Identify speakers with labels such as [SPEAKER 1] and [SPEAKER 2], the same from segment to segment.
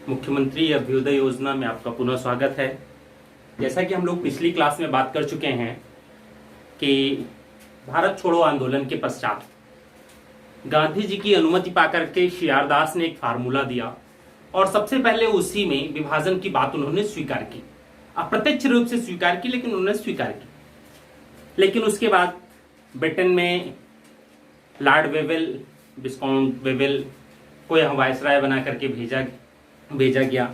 [SPEAKER 1] मुख्यमंत्री अभ्युदय योजना में आपका पुनः स्वागत है। जैसा कि हम लोग पिछली क्लास में बात कर चुके हैं कि भारत छोड़ो आंदोलन के पश्चात गांधी जी की अनुमति पाकर के सी.आर. दास ने एक फार्मूला दिया और सबसे पहले उसी में विभाजन की बात उन्होंने स्वीकार की। अप्रत्यक्ष रूप से स्वीकार की, लेकिन उन्होंने स्वीकार की। लेकिन उसके बाद ब्रिटेन में लॉर्ड वेवेल, विस्काउंट वेवेल को यहाँ वायसराय बना करके भेजा गया।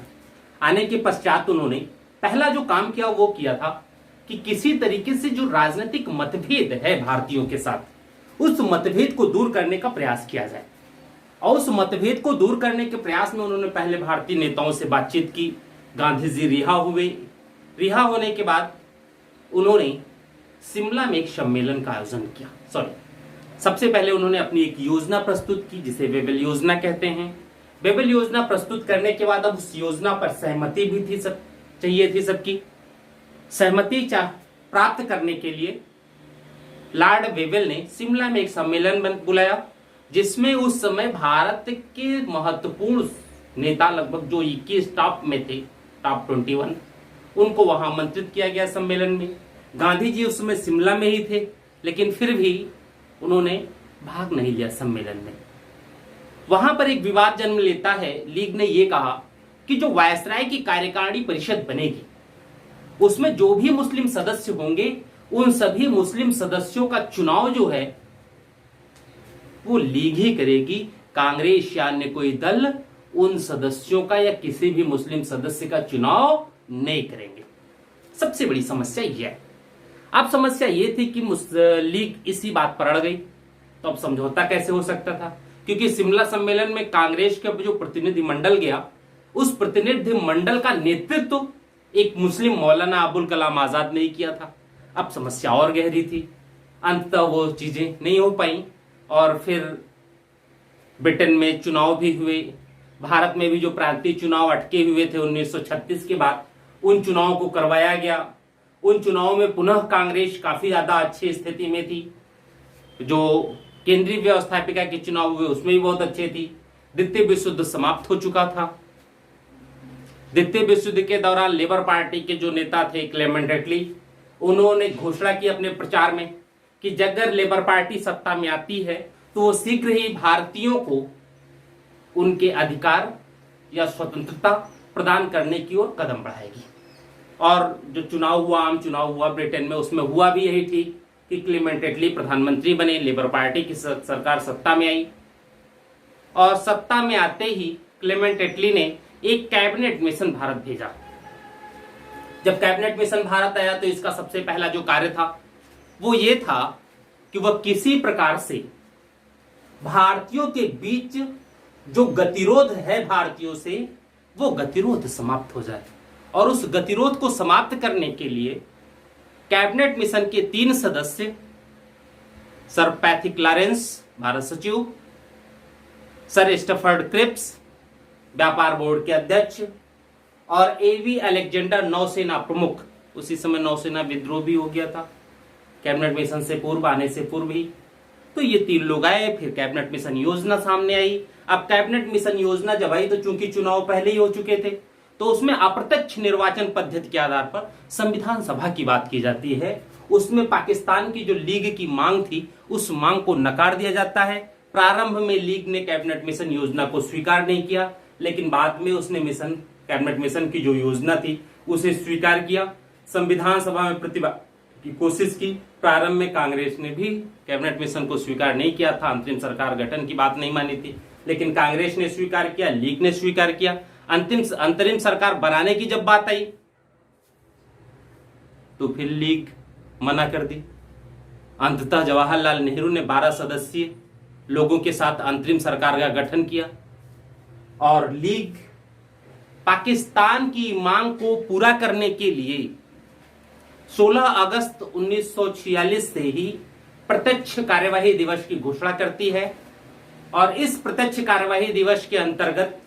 [SPEAKER 1] आने के पश्चात उन्होंने पहला जो काम किया वो किया था कि किसी तरीके से जो राजनीतिक मतभेद है भारतीयों के साथ, उस मतभेद को दूर करने का प्रयास किया जाए। और उस मतभेद को दूर करने के प्रयास में उन्होंने पहले भारतीय नेताओं से बातचीत की। गांधी जी रिहा हुए। रिहा होने के बाद उन्होंने शिमला में एक सम्मेलन का आयोजन किया। सबसे पहले उन्होंने अपनी एक योजना प्रस्तुत की जिसे वेवेल योजना कहते हैं। वेवेल योजना प्रस्तुत करने के बाद अब उस योजना पर सहमति भी थी, चाहिए थी सबकी। सहमति प्राप्त करने के लिए लॉर्ड वेवेल ने शिमला में एक सम्मेलन बुलाया, जिसमें उस समय भारत के महत्वपूर्ण नेता लगभग जो 21 टॉप में थे, टॉप 21, उनको वहां आमंत्रित किया गया सम्मेलन में। गांधी जी उस समय शिमला में ही थे, लेकिन फिर भी उन्होंने भाग नहीं लिया सम्मेलन में। वहां पर एक विवाद जन्म लेता है। लीग ने यह कहा कि जो वायसराय की कार्यकारिणी परिषद बनेगी उसमें जो भी मुस्लिम सदस्य होंगे, उन सभी मुस्लिम सदस्यों का चुनाव जो है वो लीग ही करेगी। कांग्रेस या अन्य कोई दल उन सदस्यों का या किसी भी मुस्लिम सदस्य का चुनाव नहीं करेंगे। सबसे बड़ी समस्या यह है। अब समस्या ये थी कि लीग इसी बात पर अड़ गई। तो अब समझौता कैसे हो सकता था, क्योंकि शिमला सम्मेलन में कांग्रेस का जो प्रतिनिधि मंडल गया, उस प्रतिनिधि मंडल का नेतृत्व एक मुस्लिम मौलाना अबुल कलाम आजाद ने किया था। अब समस्या और गहरी थी। अंततः वो चीजें नहीं हो पाई और फिर ब्रिटेन में चुनाव भी हुए। भारत में भी जो प्रांतीय चुनाव अटके हुए थे 1936 के बाद, उन चुनावों को करवाया गया। उन चुनावों में पुनः कांग्रेस काफी ज्यादा अच्छी स्थिति में थी। जो केंद्रीय व्यवस्थापिका के चुनाव हुए उसमें भी बहुत अच्छे थी। द्वितीय विश्व युद्ध समाप्त हो चुका था। द्वितीय विश्व युद्ध के दौरान लेबर पार्टी के जो नेता थे क्लेमेंट एटली, उन्होंने घोषणा की अपने प्रचार में कि अगर लेबर पार्टी सत्ता में आती है तो वो शीघ्र ही भारतीयों को उनके अधिकार या स्वतंत्रता प्रदान करने की ओर कदम बढ़ाएगी। और जो चुनाव हुआ, आम चुनाव हुआ ब्रिटेन में, उसमें हुआ भी यही ठीक कि क्लेमेंट एटली प्रधानमंत्री बने, लेबर पार्टी की सरकार सत्ता में आई। और सत्ता में आते ही क्लेमेंट एटली ने एक कैबिनेट मिशन भारत भेजा। जब कैबिनेट मिशन भारत आया तो इसका सबसे पहला जो कार्य था वो ये था कि वह किसी प्रकार से भारतीयों के बीच जो गतिरोध है भारतीयों से, वो गतिरोध समाप्त हो जाए। और उस गतिरोध को समाप्त करने के लिए कैबिनेट मिशन के 3 सदस्य, सर पैथिक लॉरेंस भारत सचिव, सर स्टफर्ड क्रिप्स व्यापार बोर्ड के अध्यक्ष और एवी अलेक्जेंडर नौसेना प्रमुख, उसी समय नौसेना विद्रोह भी हो गया था कैबिनेट मिशन से पूर्व, आने से पूर्व ही। तो ये 3 लोग आए। फिर कैबिनेट मिशन योजना सामने आई। अब कैबिनेट मिशन योजना जब आई तो चूंकि चुनाव पहले ही हो चुके थे, तो उसमें अप्रत्यक्ष निर्वाचन पद्धति के आधार पर संविधान सभा की बात की जाती है। उसमें पाकिस्तान की जो लीग की मांग थी, उस मांग को नकार दिया जाता है। प्रारंभ में लीग ने कैबिनेट मिशन योजना को स्वीकार नहीं किया, लेकिन बाद में उसने कैबिनेट मिशन की जो योजना थी उसे स्वीकार किया। संविधान सभा में प्रतिवाद की कोशिश की। प्रारंभ में कांग्रेस ने भी कैबिनेट मिशन को स्वीकार नहीं किया था, अंतरिम सरकार गठन की बात नहीं मानी थी, लेकिन कांग्रेस ने स्वीकार किया, लीग ने स्वीकार किया। अंतरिम सरकार बनाने की जब बात आई तो फिर लीग मना कर दी। अंततः जवाहरलाल नेहरू ने 12 सदस्यीय लोगों के साथ अंतरिम सरकार का गठन किया और लीग पाकिस्तान की मांग को पूरा करने के लिए 16 अगस्त 1946 से ही प्रत्यक्ष कार्यवाही दिवस की घोषणा करती है। और इस प्रत्यक्ष कार्यवाही दिवस के अंतर्गत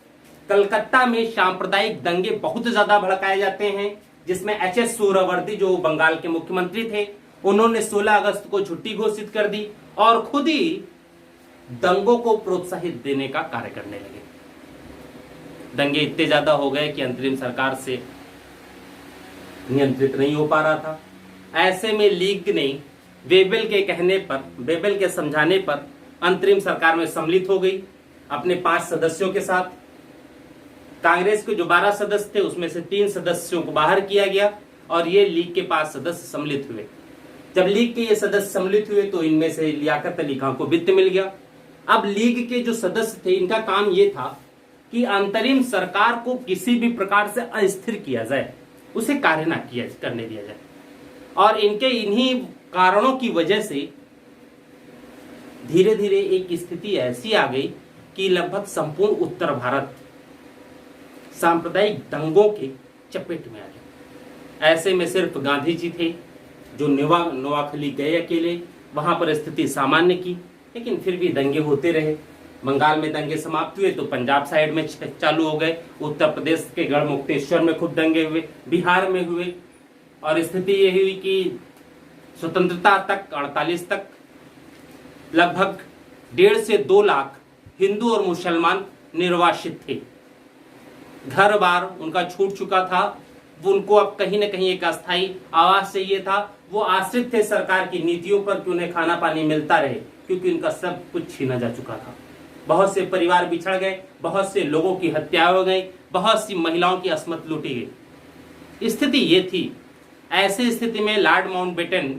[SPEAKER 1] कलकत्ता में सांप्रदायिक दंगे बहुत ज्यादा भड़काए जाते हैं, जिसमें एच.एस. सूर्यवर्ती जो बंगाल के मुख्यमंत्री थे, उन्होंने 16 अगस्त को छुट्टी घोषित कर दी और खुद ही दंगों को प्रोत्साहित देने का कार्य करने लगे। दंगे इतने ज़्यादा हो गए कि अंतरिम सरकार से नियंत्रित नहीं हो पा रहा था। ऐसे में लीग ने वेबल के कहने पर, वेबल के समझाने पर अंतरिम सरकार में सम्मिलित हो गई अपने 5 सदस्यों के साथ। कांग्रेस के जो 12 सदस्य थे उसमें से 3 सदस्यों को बाहर किया गया और ये लीग के 5 सदस्य सम्मिलित हुए। जब लीग के ये सदस्य सम्मिलित हुए तो इनमें से लियाकत अली खां को वित्त मिल गया। अब लीग के जो सदस्य थे इनका काम ये था कि अंतरिम सरकार को किसी भी प्रकार से अस्थिर किया जाए, उसे कार्य ना करने दिया जाए। और इनके इन्हीं कारणों की वजह से धीरे धीरे एक स्थिति ऐसी आ गई कि लगभग संपूर्ण उत्तर भारत सांप्रदायिक दंगों के चपेट में आ गया। ऐसे में सिर्फ गांधी जी थे जो नोआखली गए अकेले, वहां पर स्थिति सामान्य की, लेकिन फिर भी दंगे होते रहे। बंगाल में दंगे समाप्त हुए तो पंजाब साइड में चालू हो गए, उत्तर प्रदेश के गढ़मुक्तेश्वर में खूब दंगे हुए, बिहार में हुए। और स्थिति ये हुई कि स्वतंत्रता तक 48 तक लगभग 1.5 से 2 लाख हिंदू और मुसलमान निर्वासित थे। घर बार उनका छूट चुका था, वो उनको अब कहीं ना कहीं एक अस्थायी आवास चाहिए था। वो आश्रित थे सरकार की नीतियों पर कि उन्हें खाना पानी मिलता रहे, क्योंकि उनका सब कुछ छीना जा चुका था। बहुत से परिवार बिछड़ गए, बहुत से लोगों की हत्या हो गई, बहुत सी महिलाओं की अस्मत लूटी गई। स्थिति ये थी। ऐसी स्थिति में लॉर्ड माउंटबेटन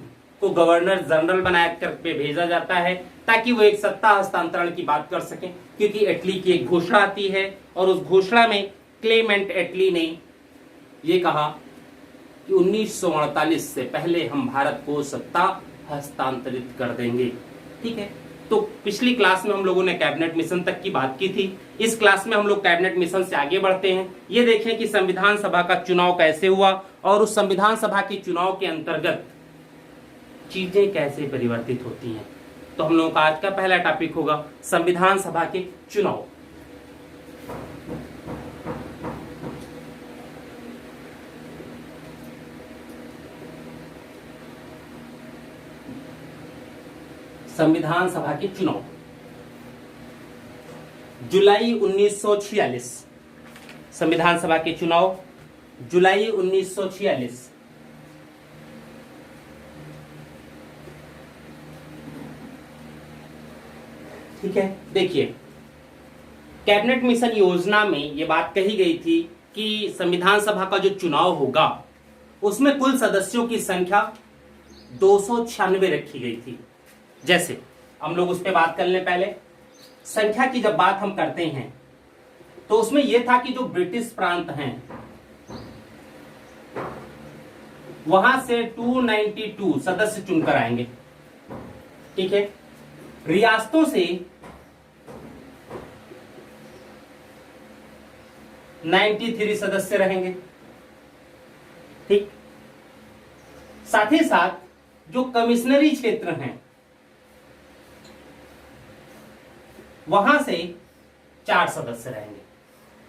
[SPEAKER 1] को गवर्नर जनरल बनाया कर पे भेजा जाता है ताकि वो एक सत्ता हस्तांतरण की बात कर सकें, क्योंकि एटली की एक घोषणा आती है और उस घोषणा में क्लेमेंट एटली ने ये कहा कि 1948 से पहले हम भारत को सत्ता हस्तांतरित कर देंगे। ठीक है, तो पिछली क्लास में हम लोगों ने कैबिनेट मिशन तक की बात की थी। इस क्लास में हम लोग कैबिनेट मिशन से आगे बढ़ते हैं। ये देखें कि संविधान सभा का चुनाव कैसे हुआ और उस संविधान सभा के चुनाव के अंतर्गत चीजें कैसे परिवर्तित होती हैं। तो हम लोगों का आज का पहला टॉपिक होगा संविधान सभा के चुनाव। संविधान सभा के चुनाव जुलाई 1946, संविधान सभा के चुनाव जुलाई 1946। ठीक है, देखिए कैबिनेट मिशन योजना में यह बात कही गई थी कि संविधान सभा का जो चुनाव होगा उसमें कुल सदस्यों की संख्या 296 रखी गई थी। जैसे हम लोग उस पर बात कर लें। पहले संख्या की जब बात हम करते हैं तो उसमें यह था कि जो ब्रिटिश प्रांत हैं वहां से 292 सदस्य चुनकर आएंगे। ठीक है, रियासतों से 93 सदस्य रहेंगे। ठीक, साथ ही साथ जो कमिश्नरी क्षेत्र हैं वहां से 4 सदस्य रहेंगे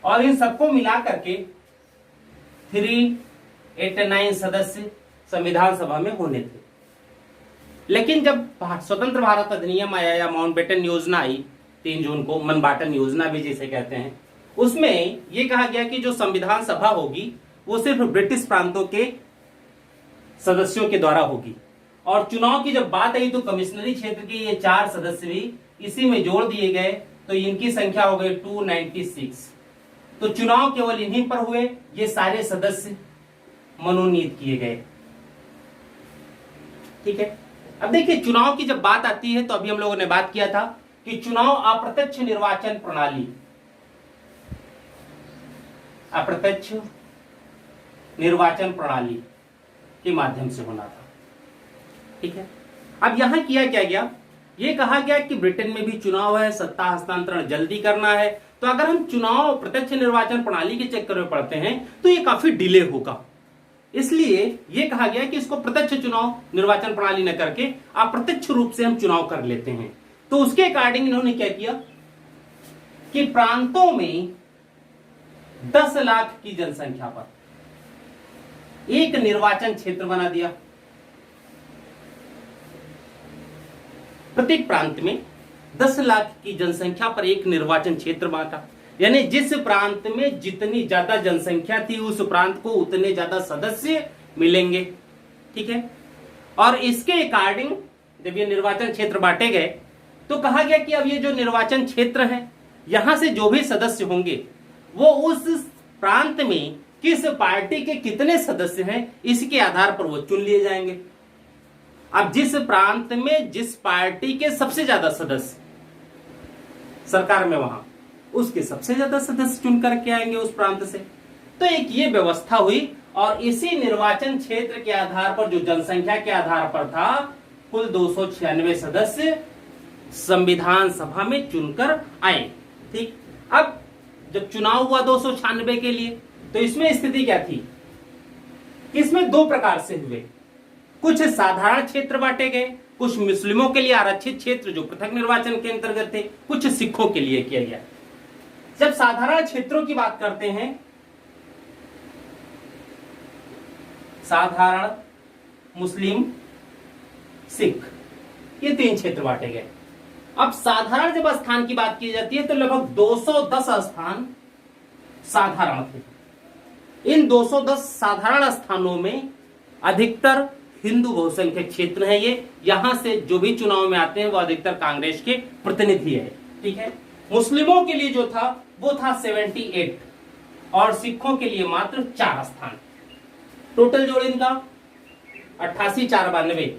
[SPEAKER 1] और इन सबको मिला करके 389 सदस्य संविधान सभा में होने थे। लेकिन जब स्वतंत्र भारत अधिनियम आया या माउंटबेटन योजना आई 3 जून को, मनबाटन योजना भी जिसे कहते हैं, उसमें यह कहा गया कि जो संविधान सभा होगी वो सिर्फ ब्रिटिश प्रांतों के सदस्यों के द्वारा होगी। और चुनाव की जब बात आई तो कमिश्नरी क्षेत्र के ये 4 सदस्य भी इसी में जोड़ दिए गए, तो इनकी संख्या हो गई 296। तो चुनाव केवल इन्हीं पर हुए, ये सारे सदस्य मनोनीत किए गए। ठीक है, अब देखिए चुनाव की जब बात आती है तो अभी हम लोगों ने बात किया था कि चुनाव अप्रत्यक्ष निर्वाचन प्रणाली, अप्रत्यक्ष निर्वाचन प्रणाली के माध्यम से होना था। ठीक है, अब यहां किया क्या गया, यह कहा गया कि ब्रिटेन में भी चुनाव है, सत्ता हस्तांतरण जल्दी करना है, तो अगर हम चुनाव प्रत्यक्ष निर्वाचन प्रणाली के चक्कर में पड़ते हैं तो ये काफी डिले होगा। इसलिए यह कहा गया कि इसको प्रत्यक्ष चुनाव निर्वाचन प्रणाली न करके अप्रत्यक्ष रूप से हम चुनाव कर लेते हैं। तो उसके अकॉर्डिंग इन्होंने क्या किया कि प्रांतों में 10 लाख की जनसंख्या पर एक निर्वाचन क्षेत्र बना दिया। प्रत्येक प्रांत में 10 लाख की जनसंख्या पर एक निर्वाचन क्षेत्र बांटा। यानी जिस प्रांत में जितनी ज्यादा जनसंख्या थी उस प्रांत को उतने ज्यादा सदस्य मिलेंगे। ठीक है, और इसके अकॉर्डिंग जब ये निर्वाचन क्षेत्र बांटे गए तो कहा गया कि अब ये जो निर्वाचन क्षेत्र है यहां से जो भी सदस्य होंगे वो उस प्रांत में किस पार्टी के कितने सदस्य हैं इसके आधार पर वो चुन लिए जाएंगे। अब जिस प्रांत में जिस पार्टी के सबसे ज्यादा सदस्य सरकार में वहां उसके सबसे ज्यादा सदस्य चुन करके आएंगे उस प्रांत से। तो एक ये व्यवस्था हुई और इसी निर्वाचन क्षेत्र के आधार पर जो जनसंख्या के आधार पर था कुल 296 सदस्य संविधान सभा में चुनकर आए। ठीक, अब जब चुनाव हुआ 296 के लिए तो इसमें स्थिति क्या थी, इसमें दो प्रकार से हुए। कुछ साधारण क्षेत्र बांटे गए, कुछ मुस्लिमों के लिए आरक्षित क्षेत्र जो पृथक निर्वाचन के अंतर्गत थे, कुछ सिखों के लिए किया गया। जब साधारण क्षेत्रों की बात करते हैं, साधारण, मुस्लिम, सिख, ये तीन क्षेत्र बांटे गए। अब साधारण जब स्थान की बात की जाती है तो लगभग 210 स्थान साधारण थे। इन 210 साधारण स्थानों में अधिकतर हिंदू बहुसंख्यक क्षेत्र है। ये यहां से जो भी चुनाव में आते हैं वो अधिकतर कांग्रेस के प्रतिनिधि है। ठीक है, मुस्लिमों के लिए जो था वो था 78 और सिखों के लिए मात्र 4 स्थान। टोटल जोड़ इनका 88 4 92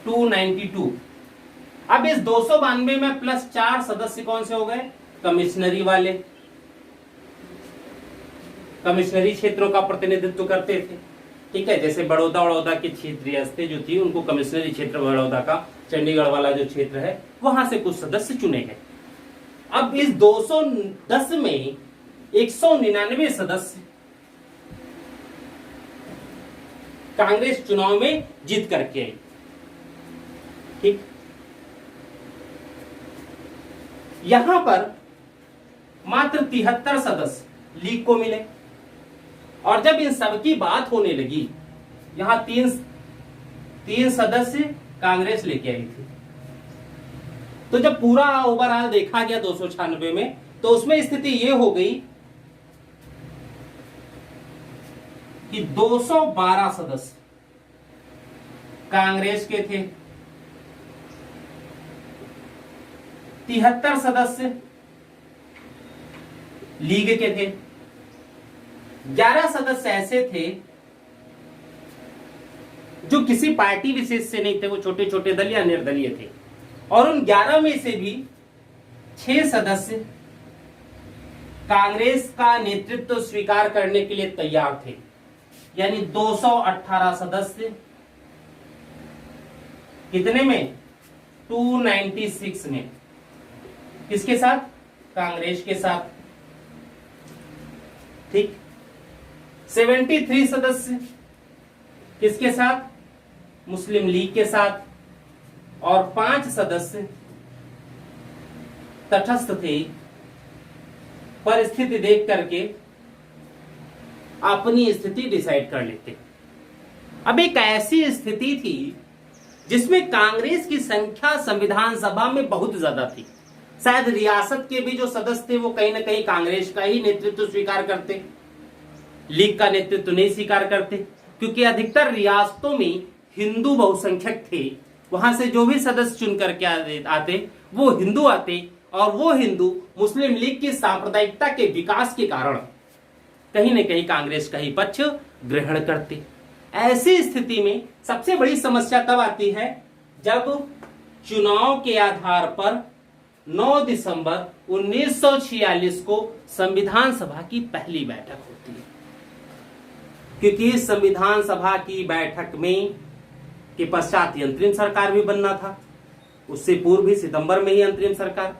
[SPEAKER 1] 292। अब इस 292 में प्लस 4 सदस्य कौन से हो गए, कमिश्नरी वाले, कमिश्नरी क्षेत्रों का प्रतिनिधित्व करते थे। ठीक है, जैसे बड़ौदा के क्षेत्रीय जो थी उनको कमिश्नरी क्षेत्र बड़ौदा का, चंडीगढ़ वाला जो क्षेत्र है वहां से कुछ सदस्य चुने गए। अब इस 210 में 199 सदस्य कांग्रेस चुनाव में जीत करके आई। ठीक, यहां पर मात्र 73 सदस्य लीग को मिले और जब इन सबकी बात होने लगी यहां तीन सदस्य कांग्रेस लेके आई थी। तो जब पूरा ओवरऑल देखा गया 296 में तो उसमें स्थिति यह हो गई कि 212 सदस्य कांग्रेस के थे, 73 सदस्य लीग के थे, 11 सदस्य ऐसे थे जो किसी पार्टी विशेष से नहीं थे, वो छोटे छोटे दल या निर्दलीय थे। और उन 11 में से भी 6 सदस्य कांग्रेस का नेतृत्व स्वीकार करने के लिए तैयार थे। यानी 218 सदस्य कितने में, 296 में, किसके साथ, कांग्रेस के साथ। ठीक, 73 सदस्य किसके साथ, मुस्लिम लीग के साथ, और 5 सदस्य तटस्थ थे, परिस्थिति देख करके अपनी स्थिति डिसाइड कर लेते। अब एक ऐसी स्थिति थी जिसमें कांग्रेस की संख्या संविधान सभा में बहुत ज्यादा थी। शायद रियासत के भी जो सदस्य थे वो कहीं ना कहीं कांग्रेस का ही नेतृत्व स्वीकार करते, लीग का नेतृत्व नहीं स्वीकार करते, क्योंकि अधिकतर रियासतों में हिंदू बहुसंख्यक थे। वहां से जो भी सदस्य चुन करके आते वो हिंदू आते और वो हिंदू मुस्लिम लीग की सांप्रदायिकता के विकास के कारण कहीं न कहीं कांग्रेस का ही पक्ष ग्रहण करते। ऐसी स्थिति में सबसे बड़ी समस्या तब आती है जब चुनाव के आधार पर 9 दिसंबर 1946 को संविधान सभा की पहली बैठक होती है। क्योंकि इस संविधान सभा की बैठक में के पश्चात अंतरिम सरकार भी बनना था। उससे पूर्व भी सितंबर में ही अंतरिम सरकार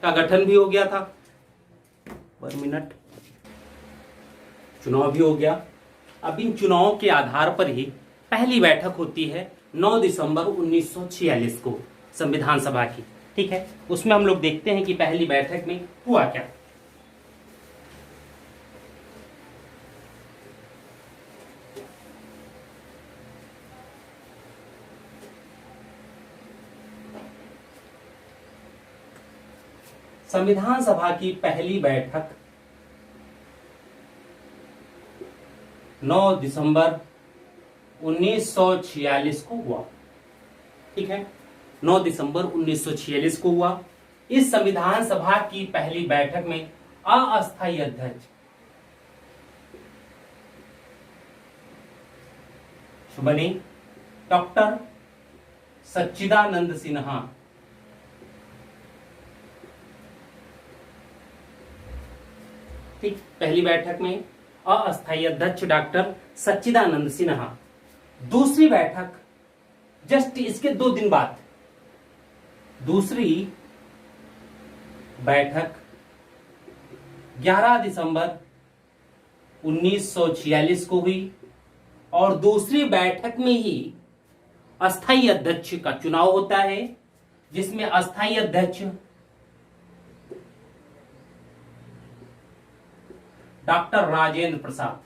[SPEAKER 1] का गठन भी हो गया था। 1 मिनट, चुनाव भी हो गया। अब इन चुनावों के आधार पर ही पहली बैठक होती है 9 दिसंबर 1946 को संविधान सभा की। ठीक है, उसमें हम लोग देखते हैं कि पहली बैठक में हुआ क्या। संविधान सभा की पहली बैठक 9 दिसंबर 1946 को हुआ। ठीक है, 9 दिसंबर 1946 को हुआ। इस संविधान सभा की पहली बैठक में अस्थायी अध्यक्ष बने डॉक्टर सच्चिदानंद सिन्हा। ठीक, पहली बैठक में अस्थायी अध्यक्ष डॉक्टर सच्चिदानंद सिन्हा। दूसरी बैठक जस्ट इसके 2 दिन बाद, दूसरी बैठक 11 दिसंबर 1946 को हुई और दूसरी बैठक में ही अस्थायी अध्यक्ष का चुनाव होता है, जिसमें अस्थायी अध्यक्ष डॉक्टर राजेंद्र प्रसाद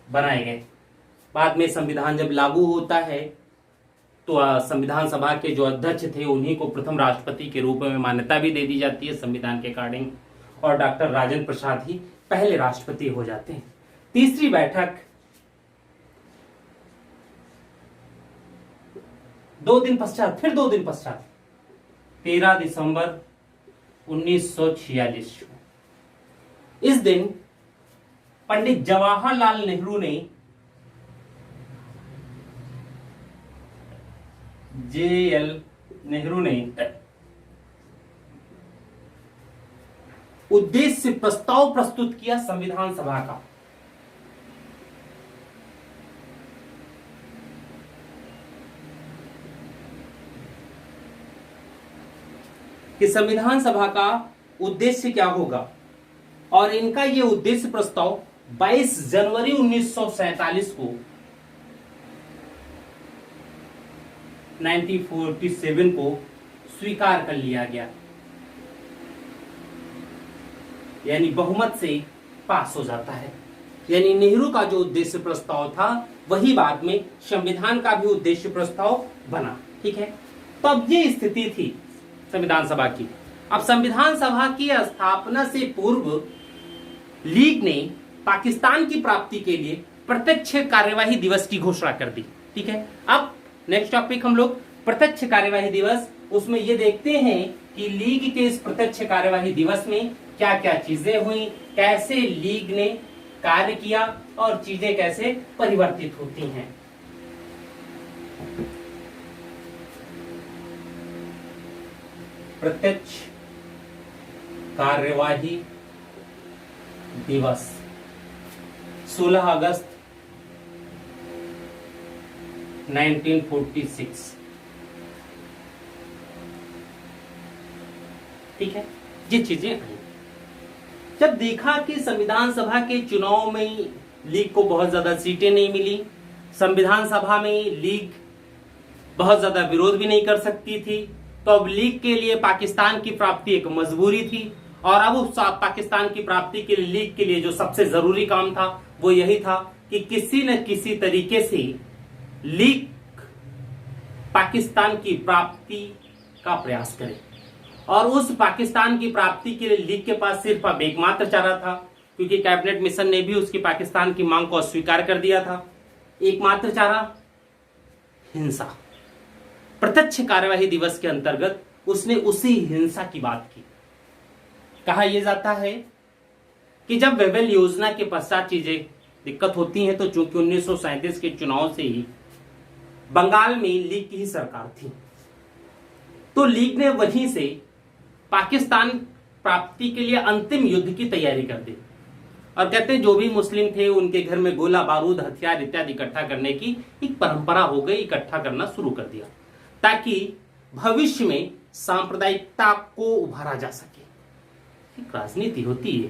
[SPEAKER 1] बनाए गए। बाद में संविधान जब लागू होता है तो संविधान सभा के जो अध्यक्ष थे उन्हीं को प्रथम राष्ट्रपति के रूप में मान्यता भी दे दी जाती है संविधान के अकॉर्डिंग, और डॉक्टर राजेंद्र प्रसाद ही पहले राष्ट्रपति हो जाते हैं। तीसरी बैठक 2 दिन पश्चात, फिर 2 दिन पश्चात 13 दिसंबर 1946। इस दिन पंडित जवाहरलाल नेहरू ने JL नेहरू ने उद्देश्य प्रस्ताव प्रस्तुत किया संविधान सभा का। कि संविधान सभा का उद्देश्य क्या होगा, और इनका यह उद्देश्य प्रस्ताव 22 जनवरी 1947 को 1947 को स्वीकार कर लिया गया, यानी बहुमत से पास हो जाता है। यानी नेहरू का जो उद्देश्य प्रस्ताव था वही बाद में संविधान का भी उद्देश्य प्रस्ताव बना। ठीक है, तो अब ये स्थिति थी संविधान सभा की। अब संविधान सभा की स्थापना से पूर्व लीग ने पाकिस्तान की प्राप्ति के लिए प्रत्यक्ष कार्यवाही दिवस की घोषणा कर दी। ठीक है, अब नेक्स्ट टॉपिक हम लोग प्रत्यक्ष कार्यवाही दिवस, उसमें ये देखते हैं कि लीग के इस प्रत्यक्ष कार्यवाही दिवस में क्या क्या चीजें हुई, कैसे लीग ने कार्य किया और चीजें कैसे परिवर्तित होती हैं। प्रत्यक्ष कार्यवाही दिवस 16 अगस्त 1946। ठीक है, ये चीजें आई। जब देखा कि संविधान सभा के चुनाव में लीग को बहुत ज्यादा सीटें नहीं मिली, संविधान सभा में लीग बहुत ज्यादा विरोध भी नहीं कर सकती थी, तो अब लीग के लिए पाकिस्तान की प्राप्ति एक मजबूरी थी। और अब उस पाकिस्तान की प्राप्ति के लिए लीग के लिए जो सबसे जरूरी काम था वो यही था कि किसी न किसी तरीके से लीग पाकिस्तान की प्राप्ति का प्रयास करे। और उस पाकिस्तान की प्राप्ति के लिए लीग के पास सिर्फ अब एकमात्र चारा था, क्योंकि कैबिनेट मिशन ने भी उसकी पाकिस्तान की मांग को अस्वीकार कर दिया था। एकमात्र चारा हिंसा। प्रत्यक्ष कार्यवाही दिवस के अंतर्गत उसने उसी हिंसा की बात की। कहा यह जाता है कि जब वेबल योजना के पश्चात चीजें दिक्कत होती हैं, तो चूंकि 1937 के चुनाव से ही बंगाल में लीग की ही सरकार थी, तो लीग ने वहीं से पाकिस्तान प्राप्ति के लिए अंतिम युद्ध की तैयारी कर दी। और कहते हैं जो भी मुस्लिम थे उनके घर में गोला बारूद हथियार इत्यादि इकट्ठा करने की एक परंपरा हो गई, इकट्ठा करना शुरू कर दिया ताकि भविष्य में सांप्रदायिकता को उभारा जा सके। एक राजनीति होती है,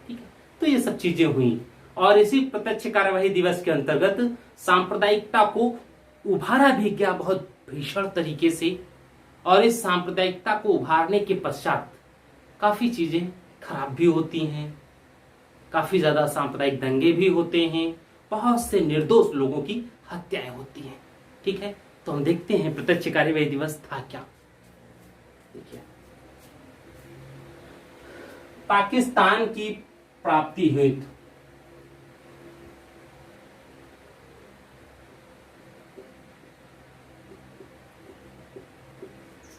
[SPEAKER 1] ठीक है। तो ये सब चीजें हुई और इसी प्रत्यक्ष कार्यवाही दिवस के अंतर्गत सांप्रदायिकता को उभारा भी गया बहुत भीषण तरीके से। और इस सांप्रदायिकता को उभारने के पश्चात काफी चीजें खराब भी होती हैं, काफी ज्यादा सांप्रदायिक दंगे भी होते हैं, बहुत से निर्दोष लोगों की हत्याएं होती हैं। ठीक है, तो हम देखते हैं प्रत्यक्ष कार्यवाही दिवस था क्या। देखिए, पाकिस्तान की प्राप्ति हेतु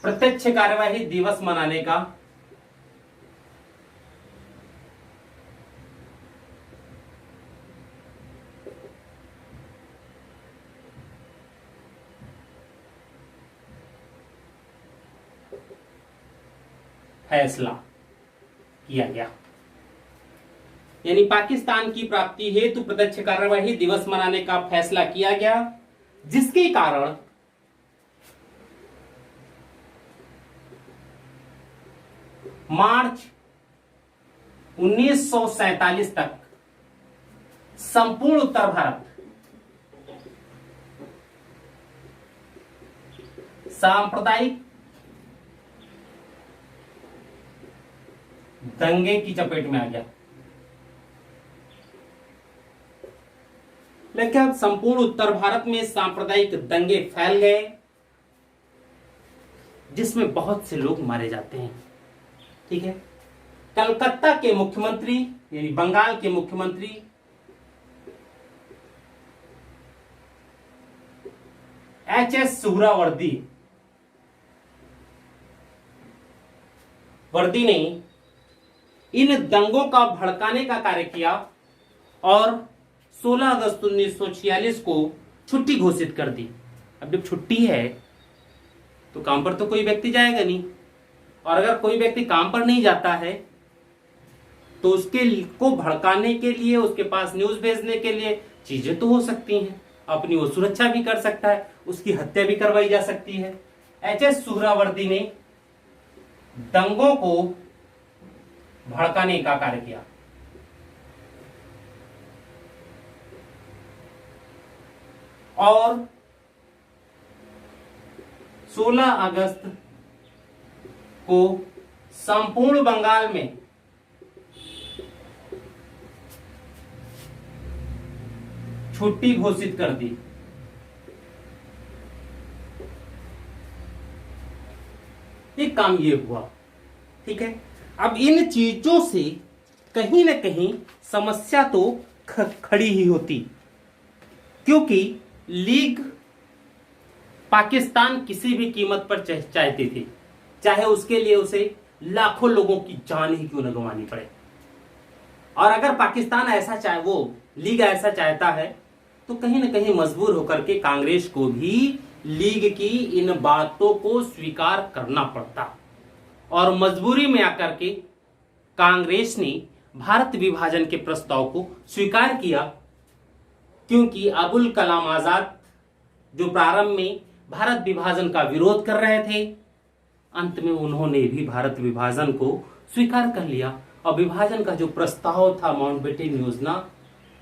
[SPEAKER 1] प्रत्यक्ष कार्यवाही दिवस मनाने का फैसला किया गया। यानी पाकिस्तान की प्राप्ति हेतु प्रत्यक्ष कार्यवाही दिवस मनाने का फैसला किया गया, जिसके कारण मार्च 1947 तक संपूर्ण उत्तर भारत सांप्रदायिक दंगे की चपेट में आ गया। लेकिन अब संपूर्ण उत्तर भारत में सांप्रदायिक दंगे फैल गए, जिसमें बहुत से लोग मारे जाते हैं। ठीक है, कलकत्ता के मुख्यमंत्री यानी बंगाल के मुख्यमंत्री एच.एस. सुहरावर्दी ने इन दंगों का भड़काने का कार्य किया और 16 अगस्त 1946 को छुट्टी घोषित कर दी। अब जब छुट्टी है तो काम पर तो कोई व्यक्ति जाएगा नहीं, और अगर कोई व्यक्ति काम पर नहीं जाता है तो उसके को भड़काने के लिए, उसके पास न्यूज भेजने के लिए चीजें तो हो सकती हैं। अपनी वो सुरक्षा भी कर सकता है, उसकी हत्या भी करवाई जा सकती है। एच.एस. सुहरावर्दी ने दंगों को भड़काने का कार्य किया और 16 अगस्त को संपूर्ण बंगाल में छुट्टी घोषित कर दी। एक काम ये हुआ। ठीक है, अब इन चीजों से कहीं ना कहीं समस्या तो खड़ी ही होती, क्योंकि लीग पाकिस्तान किसी भी कीमत पर चाहती थी, चाहे उसके लिए उसे लाखों लोगों की जान ही क्यों न गंवानी पड़े। और अगर पाकिस्तान ऐसा चाहे, वो लीग ऐसा चाहता है, तो कहीं ना कहीं मजबूर होकर के कांग्रेस को भी लीग की इन बातों को स्वीकार करना पड़ता, और मजबूरी में आकर के कांग्रेस ने भारत विभाजन के प्रस्ताव को स्वीकार किया, क्योंकि अबुल कलाम आजाद जो प्रारंभ में भारत विभाजन का विरोध कर रहे थे, अंत में उन्होंने भी भारत विभाजन को स्वीकार कर लिया, और विभाजन का जो प्रस्ताव था माउंटबेटन योजना,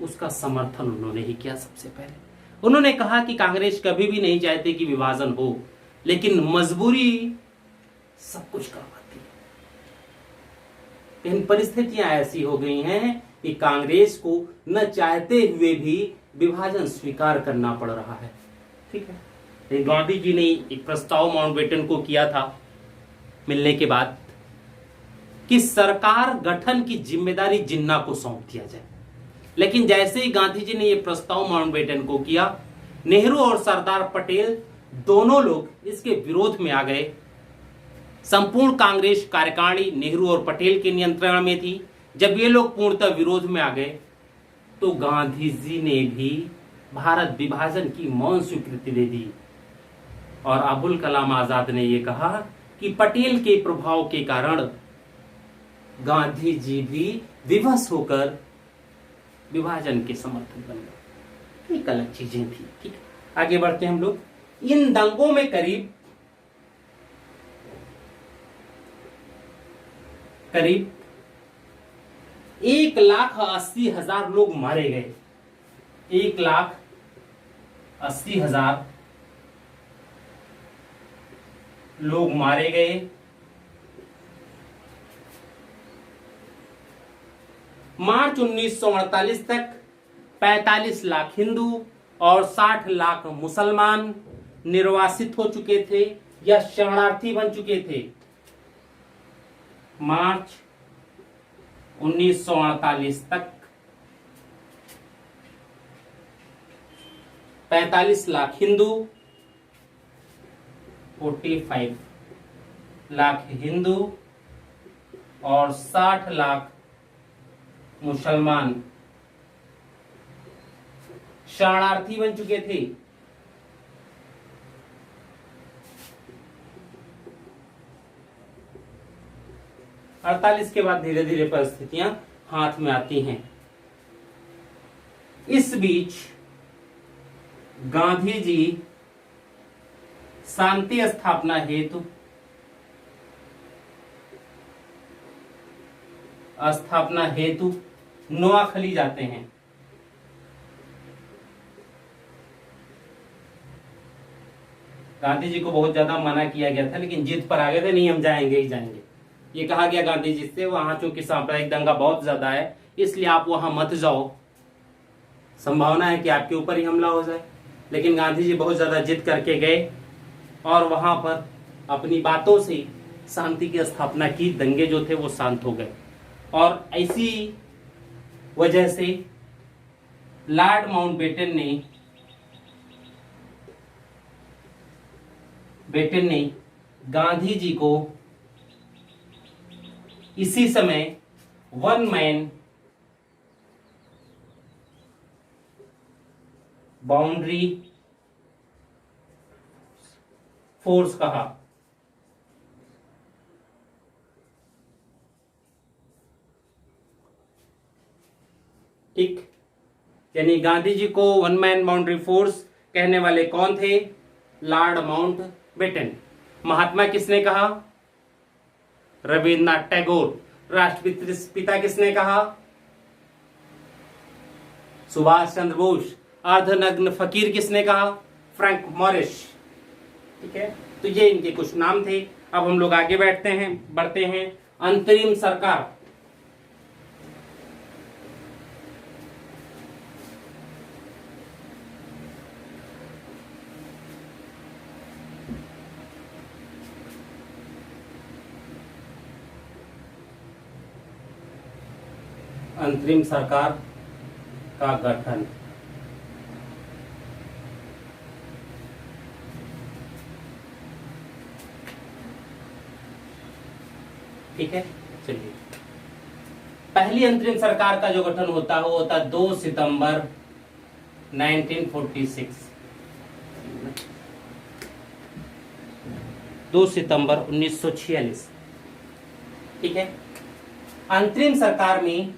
[SPEAKER 1] उसका समर्थन उन्होंने ही किया। सबसे पहले उन्होंने कहा कि कांग्रेस कभी भी नहीं चाहती कि विभाजन हो, लेकिन मजबूरी सब कुछ करवाती है। लेकिन परिस्थितियां ऐसी हो गई हैं कि कांग्रेस को न चाहते हुए भी विभाजन स्वीकार करना पड़ रहा है। ठीक है, गांधी जी ने एक प्रस्ताव माउंटबेटन को किया था मिलने के बाद कि सरकार गठन की जिम्मेदारी जिन्ना को सौंप दिया जाए। लेकिन जैसे ही गांधी जी ने यह प्रस्ताव माउंटबेटन को किया, नेहरू और सरदार पटेल दोनों लोग इसके विरोध में आ गए। संपूर्ण कांग्रेस कार्यकारिणी नेहरू और पटेल के नियंत्रण में थी। जब ये लोग पूर्णतः विरोध में आ गए, तो गांधी जी ने भी भारत विभाजन की मौन स्वीकृति दे दी, और अबुल कलाम आजाद ने यह कहा कि पटेल के प्रभाव के कारण गांधी जी भी विवश होकर विभाजन के समर्थन बन गए। एक अलग चीजें थी। ठीक है, आगे बढ़ते हैं हम लोग। इन दंगों में करीब 1,80,000 लोग मारे गए। 1,80,000 लोग मारे गए। मार्च 1948 तक 45 लाख हिंदू और 60 लाख मुसलमान निर्वासित हो चुके थे या शरणार्थी बन चुके थे। मार्च 1948 तक 45 लाख हिंदू, 45 लाख हिंदू और 60 लाख मुसलमान शरणार्थी बन चुके थे। अड़तालीस के बाद धीरे धीरे परिस्थितियां हाथ में आती हैं। इस बीच गांधी जी शांति स्थापना हेतु नोआखली जाते हैं। गांधी जी को बहुत ज्यादा मना किया गया था, लेकिन जिद पर आ गए थे, नहीं हम जाएंगे ही जाएंगे। ये कहा गया गांधी जी से, वहां चूंकि सांप्रदायिक दंगा बहुत ज्यादा है, इसलिए आप वहां मत जाओ, संभावना है कि आपके ऊपर ही हमला हो जाए। लेकिन गांधी जी बहुत ज्यादा जिद करके गए और वहां पर अपनी बातों से शांति की स्थापना की। दंगे जो थे वो शांत हो गए और ऐसी वजह से लॉर्ड माउंटबेटन ने गांधी जी को इसी समय वन मैन बाउंड्री फोर्स कहा। ठीक, यानी गांधी जी को वन मैन बाउंड्री फोर्स कहने वाले कौन थे? Lord Mountbatten. महात्मा किसने कहा? रविन्द्रनाथ टैगोर। राष्ट्रपिता किसने कहा? सुभाष चंद्र बोस। अर्धनग्न फकीर किसने कहा? Frank Morris. ठीक है, तो ये इनके कुछ नाम थे। अब हम लोग आगे बढ़ते हैं। अंतरिम सरकार। अंतरिम सरकार का गठन। ठीक है, चलिए। पहली अंतरिम सरकार का जो गठन होता है वो होता 2 सितंबर 1946। 2 सितंबर 1946। ठीक है, अंतरिम सरकार में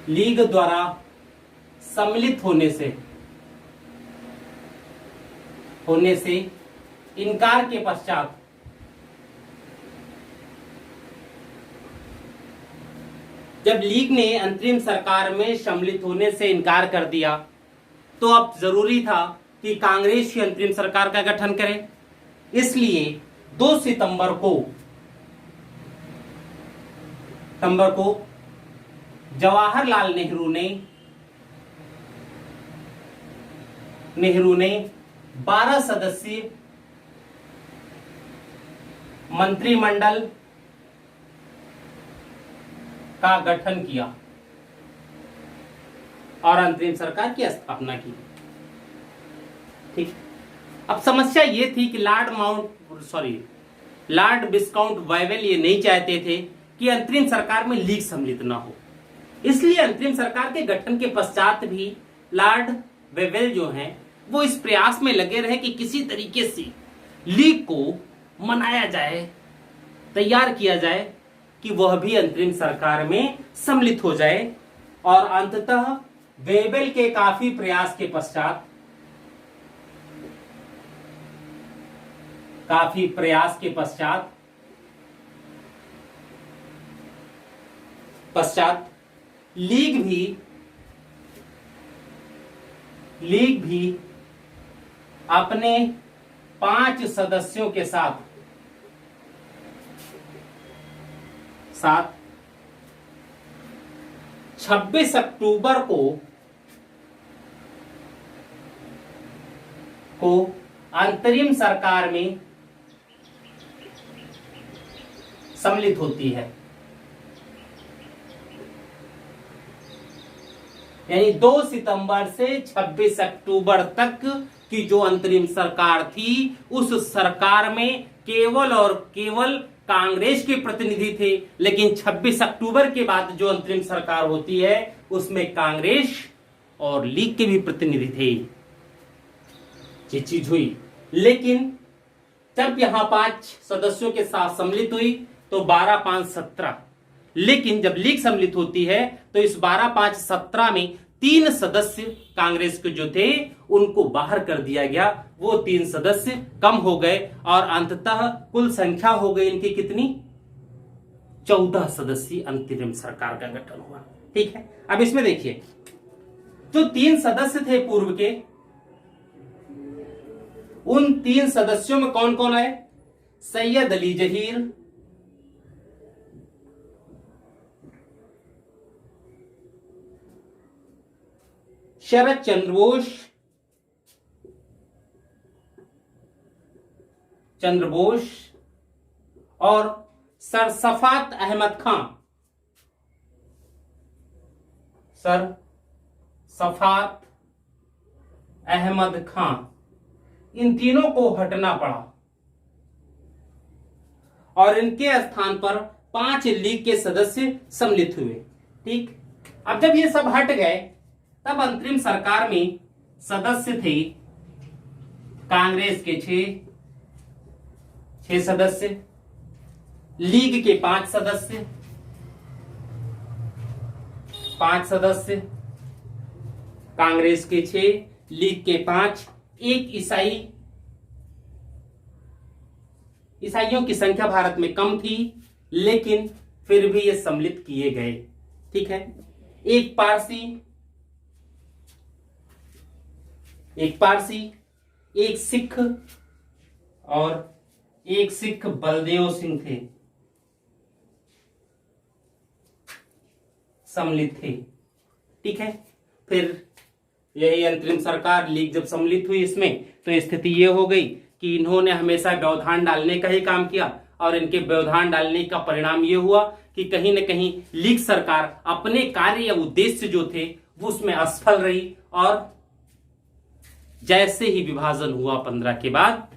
[SPEAKER 1] लीग द्वारा सम्मिलित होने से इनकार के पश्चात जब लीग ने अंतरिम सरकार में सम्मिलित होने से इनकार कर दिया, तो अब जरूरी था कि कांग्रेस ही अंतरिम सरकार का गठन करे। इसलिए 2 सितंबर को जवाहरलाल नेहरू ने 12 सदस्यीय मंत्रिमंडल का गठन किया और अंतरिम सरकार की स्थापना की। ठीक, अब समस्या ये थी कि लॉर्ड विस्काउंट वाइवेल ये नहीं चाहते थे कि अंतरिम सरकार में लीग सम्मिलित ना हो। इसलिए अंतरिम सरकार के गठन के पश्चात भी लॉर्ड वेवेल जो हैं वो इस प्रयास में लगे रहे कि किसी तरीके से लीग को मनाया जाए, तैयार किया जाए कि वह भी अंतरिम सरकार में सम्मिलित हो जाए। और अंततः वेवेल के काफी प्रयास के पश्चात लीग भी अपने 5 सदस्यों के साथ 26 अक्टूबर को अंतरिम सरकार में सम्मिलित होती है। यानी 2 सितंबर से 26 अक्टूबर तक की जो अंतरिम सरकार थी, उस सरकार में केवल और केवल कांग्रेस के प्रतिनिधि थे। लेकिन 26 अक्टूबर के बाद जो अंतरिम सरकार होती है, उसमें कांग्रेस और लीग के भी प्रतिनिधि थे। ये चीज हुई। लेकिन जब यहां 5 सदस्यों के साथ सम्मिलित हुई तो 12-5-17। लेकिन जब लीग सम्मिलित होती है तो इस 12-5-17 में 3 सदस्य कांग्रेस के जो थे उनको बाहर कर दिया गया। वो 3 सदस्य कम हो गए और अंततः कुल संख्या हो गई इनकी कितनी? 14 सदस्यीय अंतरिम सरकार का गठन हुआ। ठीक है, अब इसमें देखिए, जो 3 सदस्य थे पूर्व के, उन 3 सदस्यों में कौन कौन आए? सैयद अली जहीर, शरद चंद्र बोस और सर सफात अहमद खां। सर सफात अहमद खां, इन तीनों को हटना पड़ा और इनके स्थान पर 5 लीग के सदस्य सम्मिलित हुए। ठीक, अब जब ये सब हट गए तब अंतरिम सरकार में सदस्य थे कांग्रेस के 6 सदस्य, लीग के 5 सदस्य, कांग्रेस के 6, लीग के 5, एक ईसाइयों की संख्या भारत में कम थी लेकिन फिर भी ये सम्मिलित किए गए। ठीक है, एक पारसी, एक सिख और एक सिख बलदेव सिंह थे, सम्मिलित थे। ठीक है, फिर यही अंतरिम सरकार लीग जब सम्मिलित हुई इसमें, तो स्थिति ये हो गई कि इन्होंने हमेशा व्यवधान डालने का ही काम किया और इनके व्यवधान डालने का परिणाम ये हुआ कि कहीं न कहीं लीग सरकार अपने कार्य या उद्देश्य जो थे वो उसमें असफल रही। और जैसे ही विभाजन हुआ 15 के बाद,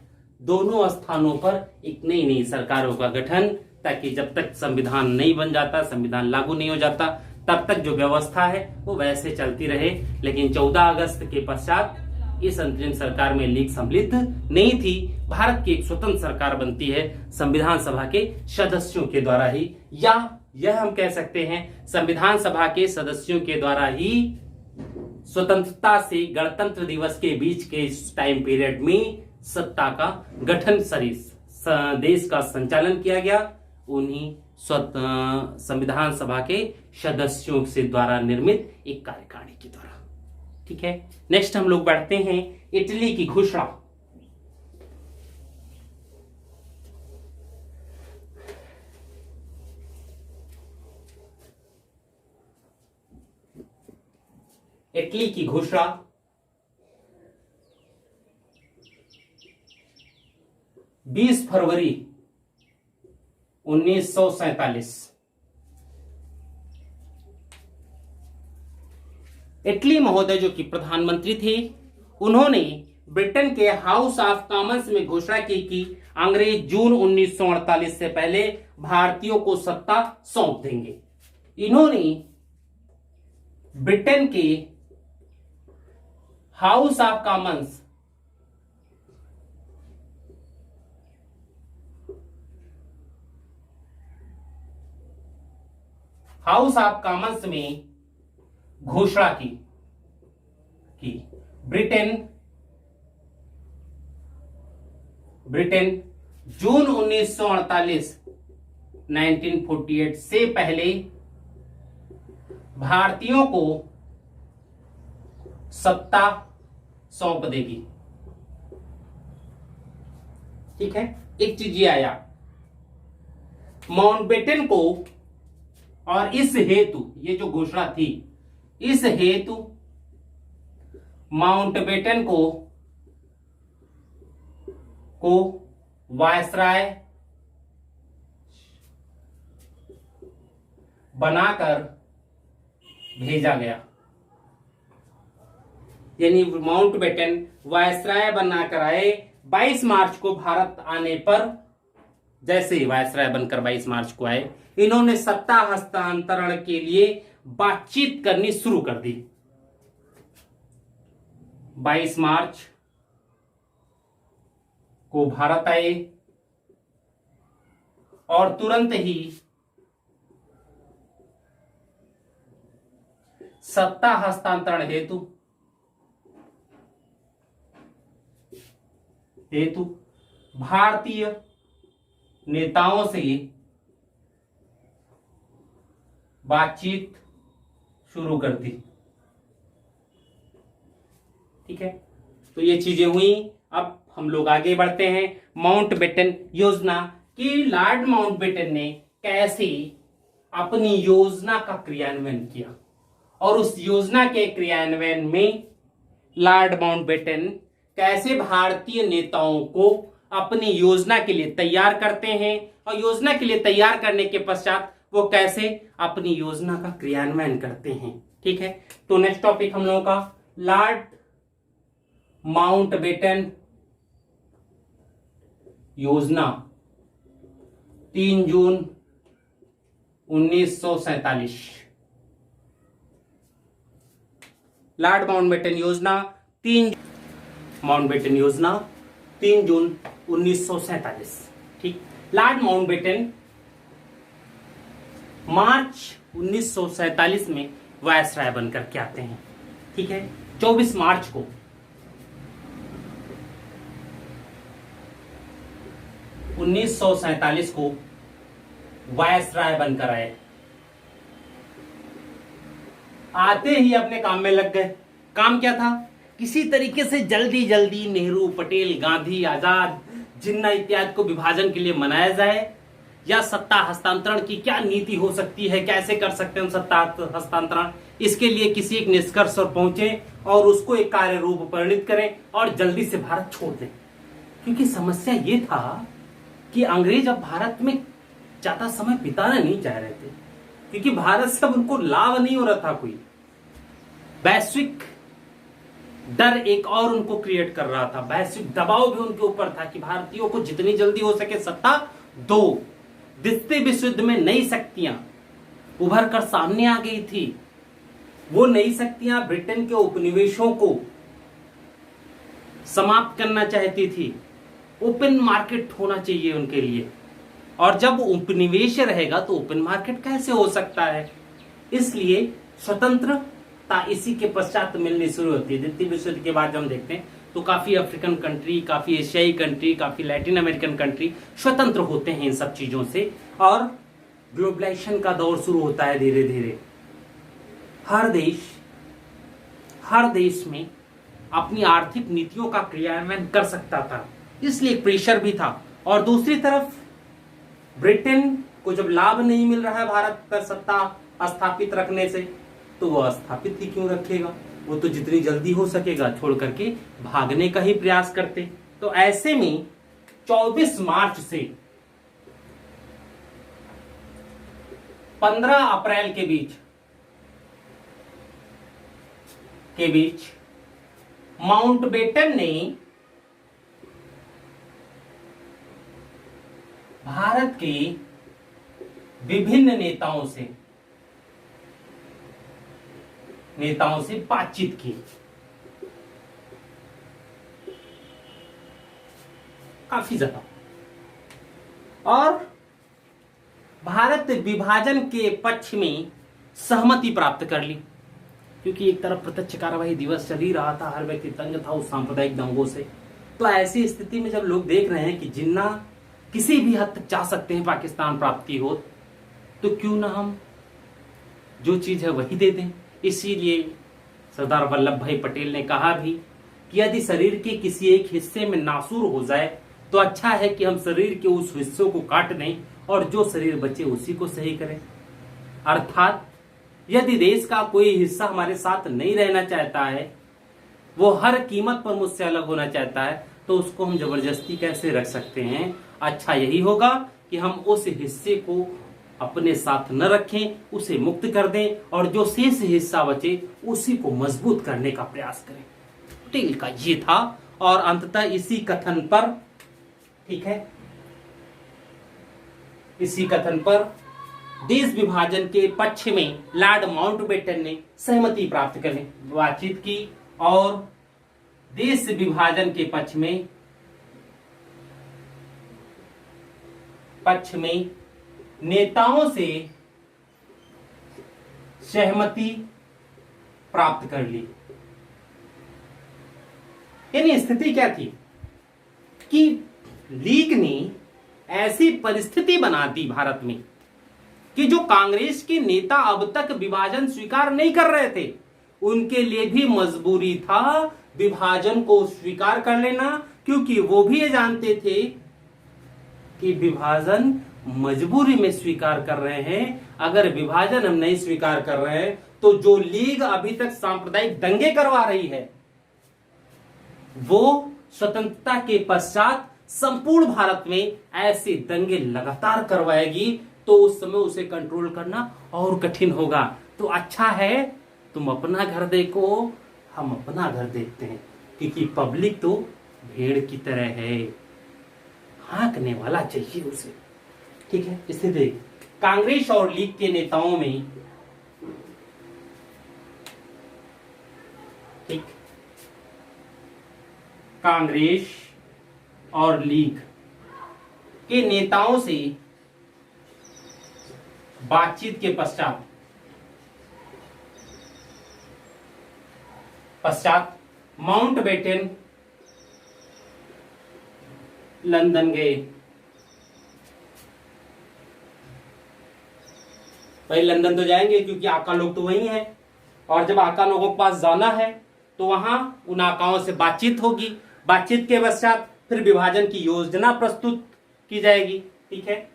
[SPEAKER 1] दोनों स्थानों पर एक नई नई सरकारों का गठन, ताकि जब तक संविधान नहीं बन जाता, संविधान लागू नहीं हो जाता, तब तक जो व्यवस्था है वो वैसे चलती रहे। लेकिन 14 अगस्त के पश्चात इस अंतरिम सरकार में लीग सम्मिलित नहीं थी। भारत की एक स्वतंत्र सरकार बनती है संविधान सभा के सदस्यों के द्वारा ही, या यह हम कह सकते हैं संविधान सभा के सदस्यों के द्वारा ही स्वतंत्रता से गणतंत्र दिवस के बीच के इस टाइम पीरियड में सत्ता का गठन, देश का संचालन किया गया उन्हीं संविधान सभा के सदस्यों से द्वारा निर्मित एक कार्यकारिणी के द्वारा। ठीक है, नेक्स्ट हम लोग बढ़ते हैं इटली की घोषणा। इटली की घोषणा 20 फरवरी 1947। इटली महोदय जो कि प्रधानमंत्री थे, उन्होंने ब्रिटेन के हाउस ऑफ कॉमन्स में घोषणा की कि अंग्रेज जून 1948 से पहले भारतीयों को सत्ता सौंप देंगे। इन्होंने ब्रिटेन के हाउस ऑफ कॉमन्स में घोषणा की कि ब्रिटेन जून 1948 से पहले भारतीयों को सत्ता सौंप देगी। ठीक है, एक चीज ये आया माउंटबेटन को, और इस हेतु ये जो घोषणा थी, इस हेतु माउंटबेटन को वायसराय बनाकर भेजा गया। यानी माउंटबेटन वायसराय बनाकर आए। 22 मार्च को भारत आने पर, जैसे ही वायसराय बनकर 22 मार्च को आए, इन्होंने सत्ता हस्तांतरण के लिए बातचीत करनी शुरू कर दी। 22 मार्च को भारत आए और तुरंत ही सत्ता हस्तांतरण हेतु भारतीय नेताओं से बातचीत शुरू कर दी। ठीक है, तो ये चीजें हुई। अब हम लोग आगे बढ़ते हैं। माउंटबेटन योजना कि लॉर्ड माउंटबेटन ने कैसे अपनी योजना का क्रियान्वयन किया, और उस योजना के क्रियान्वयन में लॉर्ड माउंटबेटन कैसे भारतीय नेताओं को अपनी योजना के लिए तैयार करते हैं, और योजना के लिए तैयार करने के पश्चात वो कैसे अपनी योजना का क्रियान्वयन करते हैं। ठीक है, तो नेक्स्ट टॉपिक हम लोगों का लॉर्ड माउंटबेटन योजना 3 जून 1947। लॉर्ड माउंटबेटन योजना 3 जून 1947। ठीक, लॉर्ड माउंटबेटन मार्च 1947 में वायसराय बनकर के आते हैं। ठीक है, 24 मार्च को (1947) को वायसराय बनकर आए। आते ही अपने काम में लग गए। काम क्या था? किसी तरीके से जल्दी जल्दी नेहरू, पटेल, गांधी, आजाद, जिन्ना इत्यादि को विभाजन के लिए मनाया जाए, या सत्ता हस्तांतरण की क्या नीति हो सकती है, कैसे कर सकते हैं सत्ता हस्तांतरण, इसके लिए किसी एक निष्कर्ष पर पहुंचे और उसको एक कार्य रूप परिणित करें और जल्दी से भारत छोड़ दें। क्योंकि समस्या ये था कि अंग्रेज अब भारत में ज्यादा समय बिताना नहीं चाह रहे थे, क्योंकि भारत से अब उनको लाभ नहीं हो रहा था। कोई वैश्विक डर एक और उनको क्रिएट कर रहा था, वैश्विक दबाव भी उनके ऊपर था कि भारतीयों को जितनी जल्दी हो सके सत्ता दो। द्वितीय विश्व युद्ध में नई शक्तियां उभर कर सामने आ गई थी। वो नई शक्तियां ब्रिटेन के उपनिवेशों को समाप्त करना चाहती थी। ओपन मार्केट होना चाहिए उनके लिए, और जब उपनिवेश रहेगा तो ओपन मार्केट कैसे हो सकता है। इसलिए स्वतंत्रता इसी के पश्चात मिलनी शुरू होती है। द्वितीय विश्व युद्ध के बाद जब हम देखते हैं तो काफी अफ्रीकन कंट्री, काफी एशियाई कंट्री, काफी लैटिन अमेरिकन कंट्री स्वतंत्र होते हैं इन सब चीजों से, और ग्लोबलाइजेशन का दौर शुरू होता है धीरे धीरे। हर देश में अपनी आर्थिक नीतियों का क्रियान्वयन कर सकता था, इसलिए प्रेशर भी था। और दूसरी तरफ ब्रिटेन को जब लाभ नहीं मिल रहा है भारत पर सत्ता स्थापित रखने से, तो वह स्थापित ही क्यों रखेगा, वो तो जितनी जल्दी हो सकेगा छोड़ करके भागने का ही प्रयास करते। तो ऐसे में 24 मार्च से 15 अप्रैल के बीच माउंटबेटन ने भारत के विभिन्न नेताओं से बातचीत की। काफी ज्यादा, और भारत विभाजन के पक्ष में सहमति प्राप्त कर ली। क्योंकि एक तरफ प्रत्यक्ष कार्यवाही दिवस चल ही रहा था, हर व्यक्ति तंग था उस सांप्रदायिक दंगों से। तो ऐसी स्थिति में जब लोग देख रहे हैं कि जिन्ना किसी भी हद तक जा सकते हैं पाकिस्तान प्राप्ति हो, तो क्यों ना हम जो चीज है वही दे दें। इसीलिए सरदार वल्लभ भाई पटेल ने कहा भी कि यदि शरीर के किसी एक हिस्से में नासूर हो जाए तो अच्छा है कि हम शरीर के उस हिस्सों को काट दें और जो शरीर बचे उसी को सही करें। अर्थात यदि देश का कोई हिस्सा हमारे साथ नहीं रहना चाहता है, वो हर कीमत पर मुझसे अलग होना चाहता है, तो उसको हम जबरदस्ती कैसे रख सकते हैं। अच्छा यही होगा कि हम उस हिस्से को अपने साथ न रखें, उसे मुक्त कर दें और जो शेष हिस्सा बचे उसी को मजबूत करने का प्रयास करें। पटेल का ये था। और अंततः इसी कथन पर, ठीक है, इसी कथन पर देश विभाजन के पक्ष में लॉर्ड माउंटबेटन ने सहमति प्राप्त करने बातचीत की और देश विभाजन के पक्ष में नेताओं से सहमति प्राप्त कर ली। यानी स्थिति क्या थी कि लीग ने ऐसी परिस्थिति बना दी भारत में कि जो कांग्रेस के नेता अब तक विभाजन स्वीकार नहीं कर रहे थे, उनके लिए भी मजबूरी था विभाजन को स्वीकार कर लेना, क्योंकि वो भी ये जानते थे कि विभाजन मजबूरी में स्वीकार कर रहे हैं। अगर विभाजन हम नहीं स्वीकार कर रहे हैं तो जो लीग अभी तक सांप्रदायिक दंगे करवा रही है, वो स्वतंत्रता के पश्चात संपूर्ण भारत में ऐसे दंगे लगातार करवाएगी, तो उस समय उसे कंट्रोल करना और कठिन होगा। तो अच्छा है तुम अपना घर देखो, हम अपना घर देखते हैं, क्योंकि पब्लिक तो भेड़ की तरह है, हाँकने वाला चाहिए उसे। ठीक है, स्थिति कांग्रेस और लीग के नेताओं में, ठीक, कांग्रेस और लीग के नेताओं से बातचीत के पश्चात माउंटबेटन लंदन गए। भाई लंदन तो जाएंगे क्योंकि आका लोग तो वही हैं, और जब आका लोगों के पास जाना है तो वहां उन आकाओं से बातचीत होगी। बातचीत के पश्चात फिर विभाजन की योजना प्रस्तुत की जाएगी। ठीक है,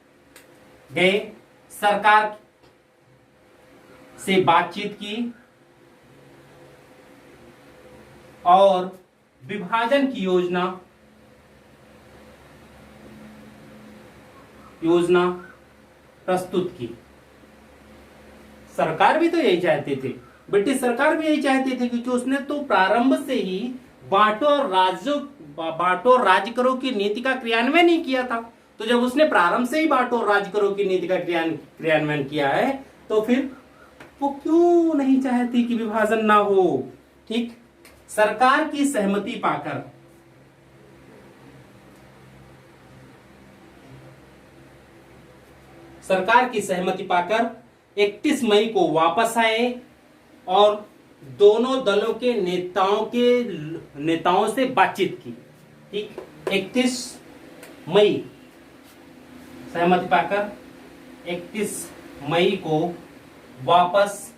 [SPEAKER 1] गए, सरकार से बातचीत की और विभाजन की योजना प्रस्तुत की। सरकार भी तो यही चाहते थे, ब्रिटिश सरकार भी यही चाहती थी, क्योंकि उसने तो प्रारंभ से ही बांटो और राज करो की नीति का क्रियान्वयन नहीं किया था। तो जब उसने प्रारंभ से ही बांटो और राज करो की नीति का क्रियान्वयन किया है, तो फिर वो क्यों नहीं चाहती कि विभाजन ना हो। ठीक, सरकार की सहमति पाकर सरकार की सहमति पाकर 31 मई को वापस आए और दोनों दलों के नेताओं से बातचीत की। ठीक, 31 मई सहमति पाकर 31 मई को वापस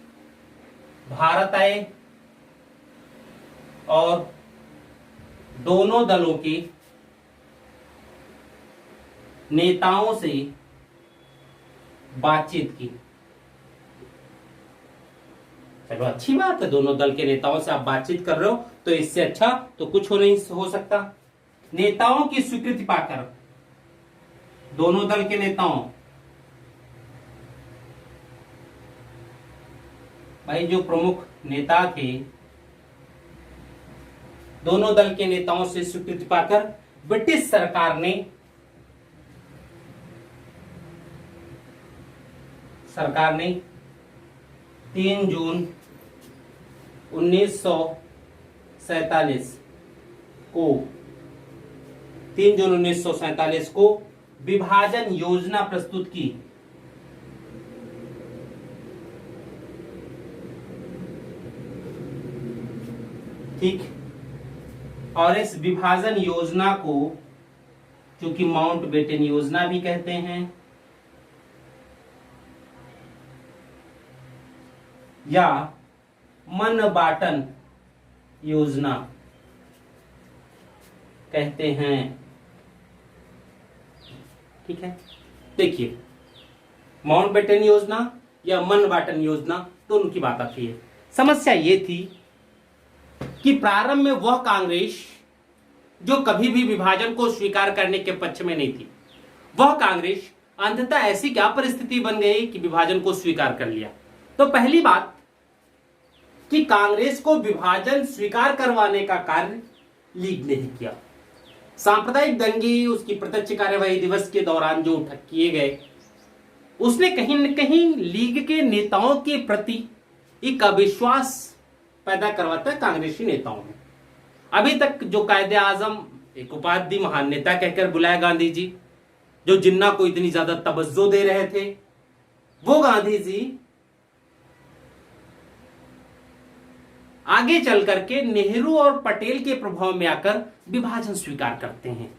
[SPEAKER 1] भारत आए और दोनों दलों के नेताओं से बातचीत की। चलो अच्छी बात है, दोनों दल के नेताओं से आप बातचीत कर रहे हो, तो इससे अच्छा तो कुछ नहीं हो सकता। नेताओं की स्वीकृति पाकर दोनों दल के नेताओं, भाई जो प्रमुख नेता थे, दोनों दल के नेताओं से स्वीकृति पाकर ब्रिटिश सरकार ने 3 जून 1947 को विभाजन योजना प्रस्तुत की। ठीक, और इस विभाजन योजना को, चूंकि माउंटबेटन योजना भी कहते हैं या मनबाटन योजना कहते हैं। ठीक है, देखिए माउंटबेटन योजना या मनबाटन योजना दोनों की बात आती है। समस्या ये थी कि प्रारंभ में वह कांग्रेस जो कभी भी विभाजन को स्वीकार करने के पक्ष में नहीं थी, वह कांग्रेस अंततः ऐसी क्या परिस्थिति बन गई कि विभाजन को स्वीकार कर लिया? तो पहली बात कि कांग्रेस को विभाजन स्वीकार करवाने का कार्य लीग ने ही किया। सांप्रदायिक दंगे, उसकी प्रत्यक्ष कार्यवाही दिवस के दौरान जो किए गए, उसने कहीं न कहीं लीग के नेताओं के प्रति एक अविश्वास पैदा करवाता है कांग्रेसी नेताओं में। अभी तक जो कायदे आजम एक उपाधि महान नेता कहकर बुलाया गांधी जी, जो जिन्ना को इतनी ज्यादा तवज्जो दे रहे थे, वो गांधी जी आगे चल करके नेहरू और पटेल के प्रभाव में आकर विभाजन स्वीकार करते हैं।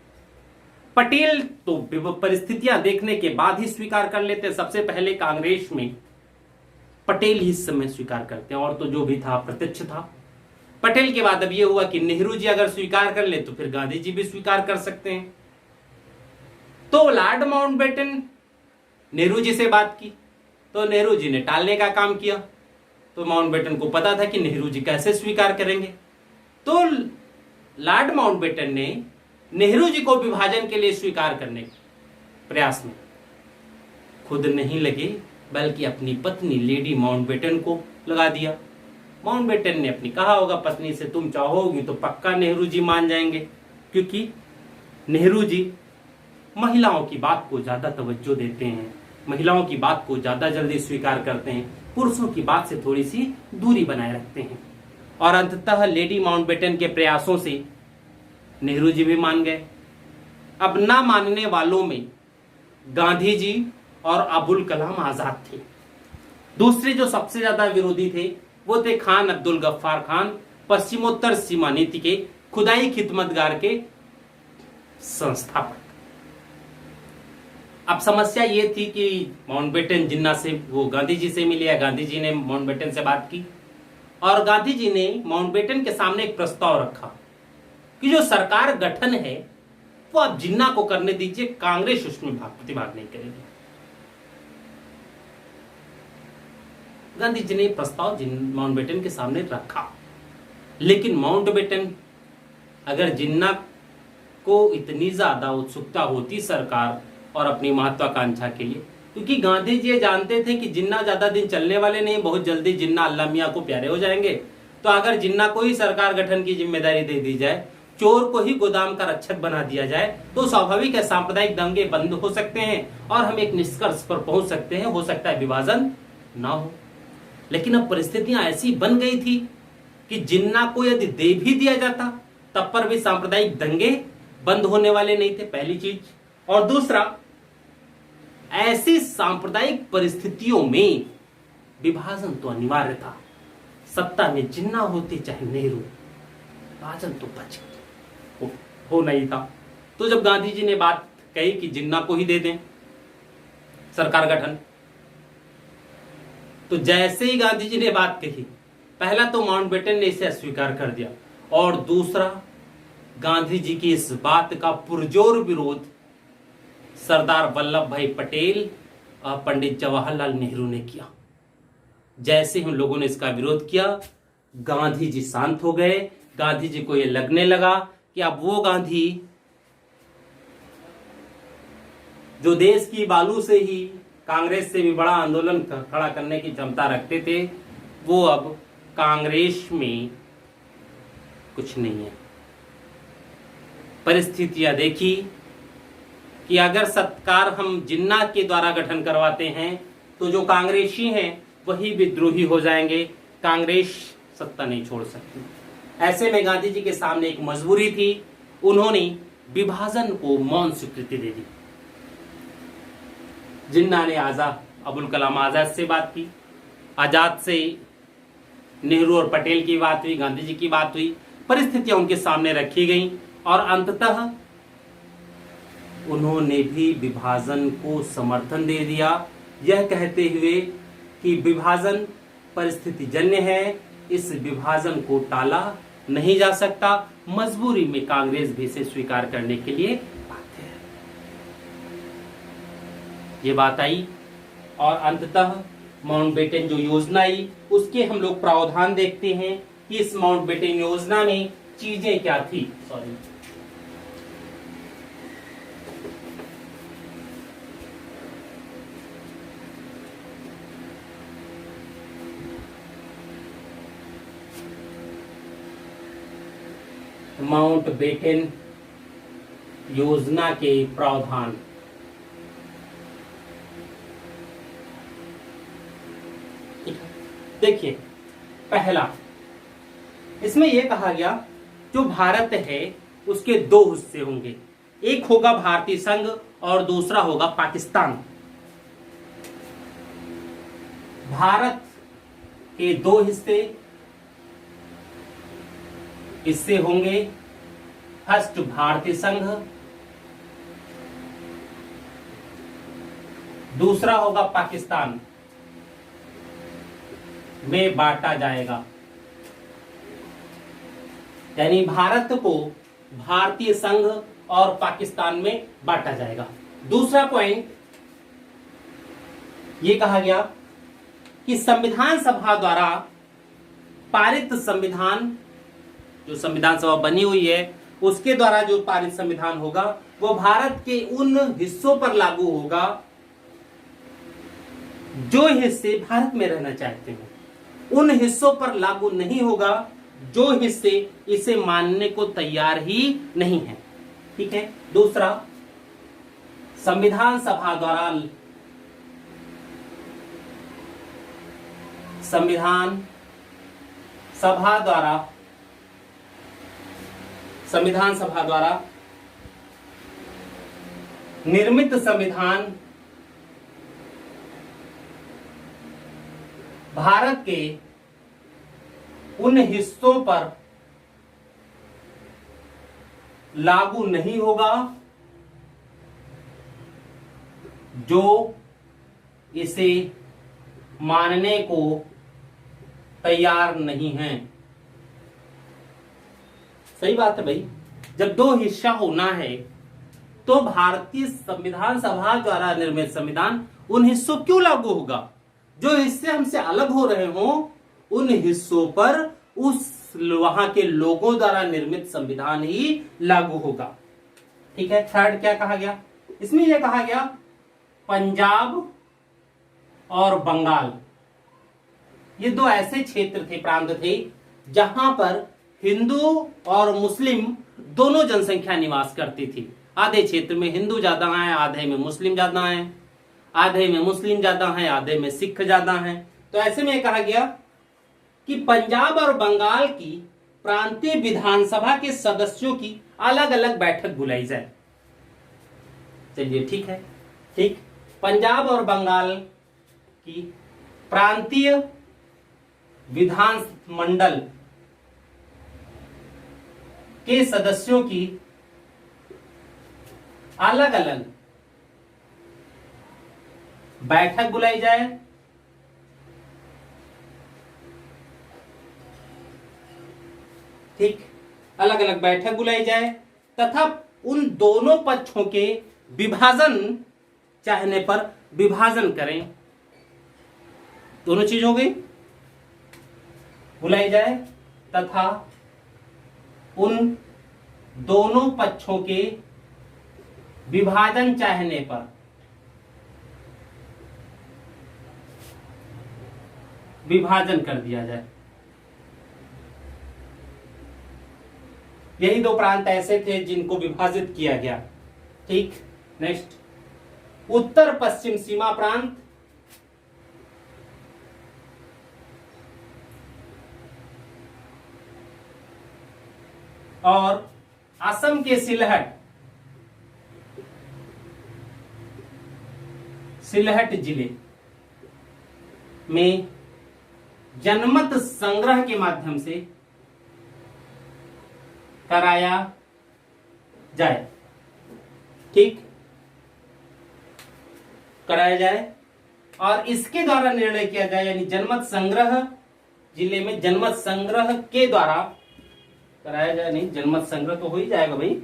[SPEAKER 1] पटेल तो परिस्थितियां देखने के बाद ही स्वीकार कर लेते हैं। सबसे पहले कांग्रेस में पटेल ही इस समय स्वीकार करते हैं, और तो जो भी था प्रत्यक्ष था। पटेल के बाद अब यह हुआ कि नेहरू जी अगर स्वीकार कर ले तो फिर गांधी जी भी स्वीकार कर सकते हैं। तो लॉर्ड माउंटबेटन नेहरू जी से बात की तो नेहरू जी ने टालने का काम किया। तो माउंटबेटन को पता था कि नेहरू जी कैसे स्वीकार करेंगे, तो लॉर्ड माउंटबेटन ने नेहरू जी को विभाजन के लिए स्वीकार करने के प्रयास में खुद नहीं लगे, बल्कि अपनी पत्नी लेडी माउंटबेटन को लगा दिया। माउंटबेटन ने अपनी कहा होगा पत्नी से, तुम चाहोगी तो पक्का नेहरू जी मान जाएंगे, क्योंकि नेहरू जी महिलाओं की बात को ज्यादा तवज्जो देते हैं, महिलाओं की बात को ज्यादा जल्दी स्वीकार करते हैं, पुरुषों की बात से थोड़ी सी दूरी बनाए रखते हैं। और अंततः लेडी माउंटबेटन के प्रयासों से नेहरू जी भी मान गए। अब ना मानने वालों में गांधी जी और अबुल कलाम आजाद थे। दूसरे जो सबसे ज्यादा विरोधी थे वो थे खान अब्दुल गफ्फार खान, पश्चिमोत्तर सीमा नीति के खुदाई खिदमतगार के संस्थापक। अब समस्या ये थी कि माउंटबेटन जिन्ना से वो गांधी जी से मिले, या गांधी जी ने माउंटबेटन से बात की, और गांधी जी ने माउंटबेटन के सामने एक प्रस्ताव रखा कि जो सरकार गठन है वो आप जिन्ना को करने दीजिए, कांग्रेस उसमें प्रतिभाग नहीं करेगी। गांधी जी ने प्रस्ताव माउंटबेटन के सामने रखा, लेकिन माउंटबेटन अगर जिन्ना को इतनी ज्यादा उत्सुकता होती सरकार और अपनी महत्वाकांक्षा के लिए, क्योंकि गांधी जी ये जानते थे कि जिन्ना ज्यादा दिन चलने वाले नहीं, बहुत जल्दी जिन्ना अल्लाह मियां को प्यारे हो जाएंगे। तो अगर जिन्ना को ही सरकार गठन की जिम्मेदारी दे दी जाए, चोर को ही गोदाम का रक्षक बना दिया जाए, तो स्वाभाविक है सांप्रदायिक दंगे बंद हो सकते हैं और हम एक निष्कर्ष पर पहुंच सकते हैं, हो सकता है विभाजन ना हो। लेकिन अब परिस्थितियां ऐसी बन गई थी कि जिन्ना को यदि दे भी दिया जाता तब पर भी सांप्रदायिक दंगे बंद होने वाले नहीं थे, पहली चीज। और दूसरा, ऐसी सांप्रदायिक परिस्थितियों में विभाजन तो अनिवार्य था। सत्ता में जिन्ना होते चाहे नेहरू, विभाजन तो बच हो नहीं था। तो जब गांधी जी ने बात कही कि जिन्ना को ही दे दें सरकार गठन, तो जैसे ही गांधी जी ने बात कही, पहला तो माउंटबेटन ने इसे अस्वीकार कर दिया, और दूसरा गांधी जी की इस बात का पुरजोर विरोध सरदार वल्लभ भाई पटेल और पंडित जवाहरलाल नेहरू ने किया। जैसे हम लोगों ने इसका विरोध किया, गांधी जी शांत हो गए। गांधी जी को यह लगने लगा कि अब वो गांधी जो देश की बालू से ही कांग्रेस से भी बड़ा आंदोलन खड़ा करने की क्षमता रखते थे, वो अब कांग्रेस में कुछ नहीं है। परिस्थितियां देखी कि अगर सरकार हम जिन्ना के द्वारा गठन करवाते हैं तो जो कांग्रेसी हैं वही विद्रोही हो जाएंगे, कांग्रेस सत्ता नहीं छोड़ सकती। ऐसे में गांधी जी के सामने एक मजबूरी थी, उन्होंने विभाजन को मौन स्वीकृति दे दी। जिन्ना ने अबुल कलाम आजाद से बात की, आजाद से नेहरू और पटेल की बात हुई, गांधी जी की बात हुई, परिस्थितियां उनके सामने रखी गई और अंततः उन्होंने भी विभाजन को समर्थन दे दिया, यह कहते हुए कि विभाजन परिस्थिति जन्य है, इस विभाजन को टाला नहीं जा सकता, मजबूरी में कांग्रेस भी इसे स्वीकार करने के लिए बाध्य है। ये बात आई और अंततः माउंटबेटन जो योजना आई उसके हम लोग प्रावधान देखते हैं कि इस माउंटबेटन योजना में चीजें क्या थी। माउंटबेटन योजना के प्रावधान। देखिए, पहला इसमें यह कहा गया जो भारत है उसके दो हिस्से होंगे, एक होगा भारतीय संघ और दूसरा होगा पाकिस्तान। भारत के दो हिस्से होंगे, फर्स्ट भारतीय संघ, दूसरा होगा पाकिस्तान में बांटा जाएगा। यानी भारत को भारतीय संघ और पाकिस्तान में बांटा जाएगा। दूसरा पॉइंट यह कहा गया कि संविधान सभा द्वारा पारित संविधान, जो संविधान सभा बनी हुई है उसके द्वारा जो पारित संविधान होगा वो भारत के उन हिस्सों पर लागू होगा जो हिस्से भारत में रहना चाहते हैं, उन हिस्सों पर लागू नहीं होगा जो हिस्से इसे मानने को तैयार ही नहीं है। ठीक है। दूसरा, संविधान सभा द्वारा निर्मित संविधान भारत के उन हिस्सों पर लागू नहीं होगा जो इसे मानने को तैयार नहीं हैं। सही बात है भाई। जब दो हिस्सा होना है तो भारतीय संविधान सभा द्वारा निर्मित संविधान उन हिस्सों क्यों लागू होगा? जो हिस्से हमसे अलग हो रहे हों उन हिस्सों पर उस वहां के लोगों द्वारा निर्मित संविधान ही लागू होगा। ठीक है। थर्ड क्या कहा गया? इसमें यह कहा गया पंजाब और बंगाल ये दो ऐसे क्षेत्र थे, प्रांत थे जहां पर हिंदू और मुस्लिम दोनों जनसंख्या निवास करती थी। आधे क्षेत्र में हिंदू ज्यादा है, आधे में मुस्लिम ज्यादा है, आधे में मुस्लिम ज्यादा है, आधे में सिख ज्यादा है। तो ऐसे में कहा गया कि पंजाब और बंगाल की प्रांतीय विधानसभा के सदस्यों की अलग अलग बैठक बुलाई जाए। चलिए ठीक है। ठीक, पंजाब और बंगाल की प्रांतीय विधानमंडल के सदस्यों की अलग अलग बैठक बुलाई जाए। ठीक, अलग अलग बैठक बुलाई जाए तथा उन दोनों पक्षों के विभाजन चाहने पर विभाजन करें। दोनों चीज हो गई, बुलाई जाए तथा उन दोनों पक्षों के विभाजन चाहने पर विभाजन कर दिया जाए। यही दो प्रांत ऐसे थे जिनको विभाजित किया गया। ठीक, नेक्स्ट, उत्तर पश्चिम सीमा प्रांत और असम के सिलहट जिले में जनमत संग्रह के माध्यम से कराया जाए। ठीक, कराया जाए और इसके द्वारा निर्णय किया जाए, यानी जनमत संग्रह जिले में जनमत संग्रह के द्वारा कराया जाए। नहीं, जनमत संग्रह तो हो ही जाएगा भाई।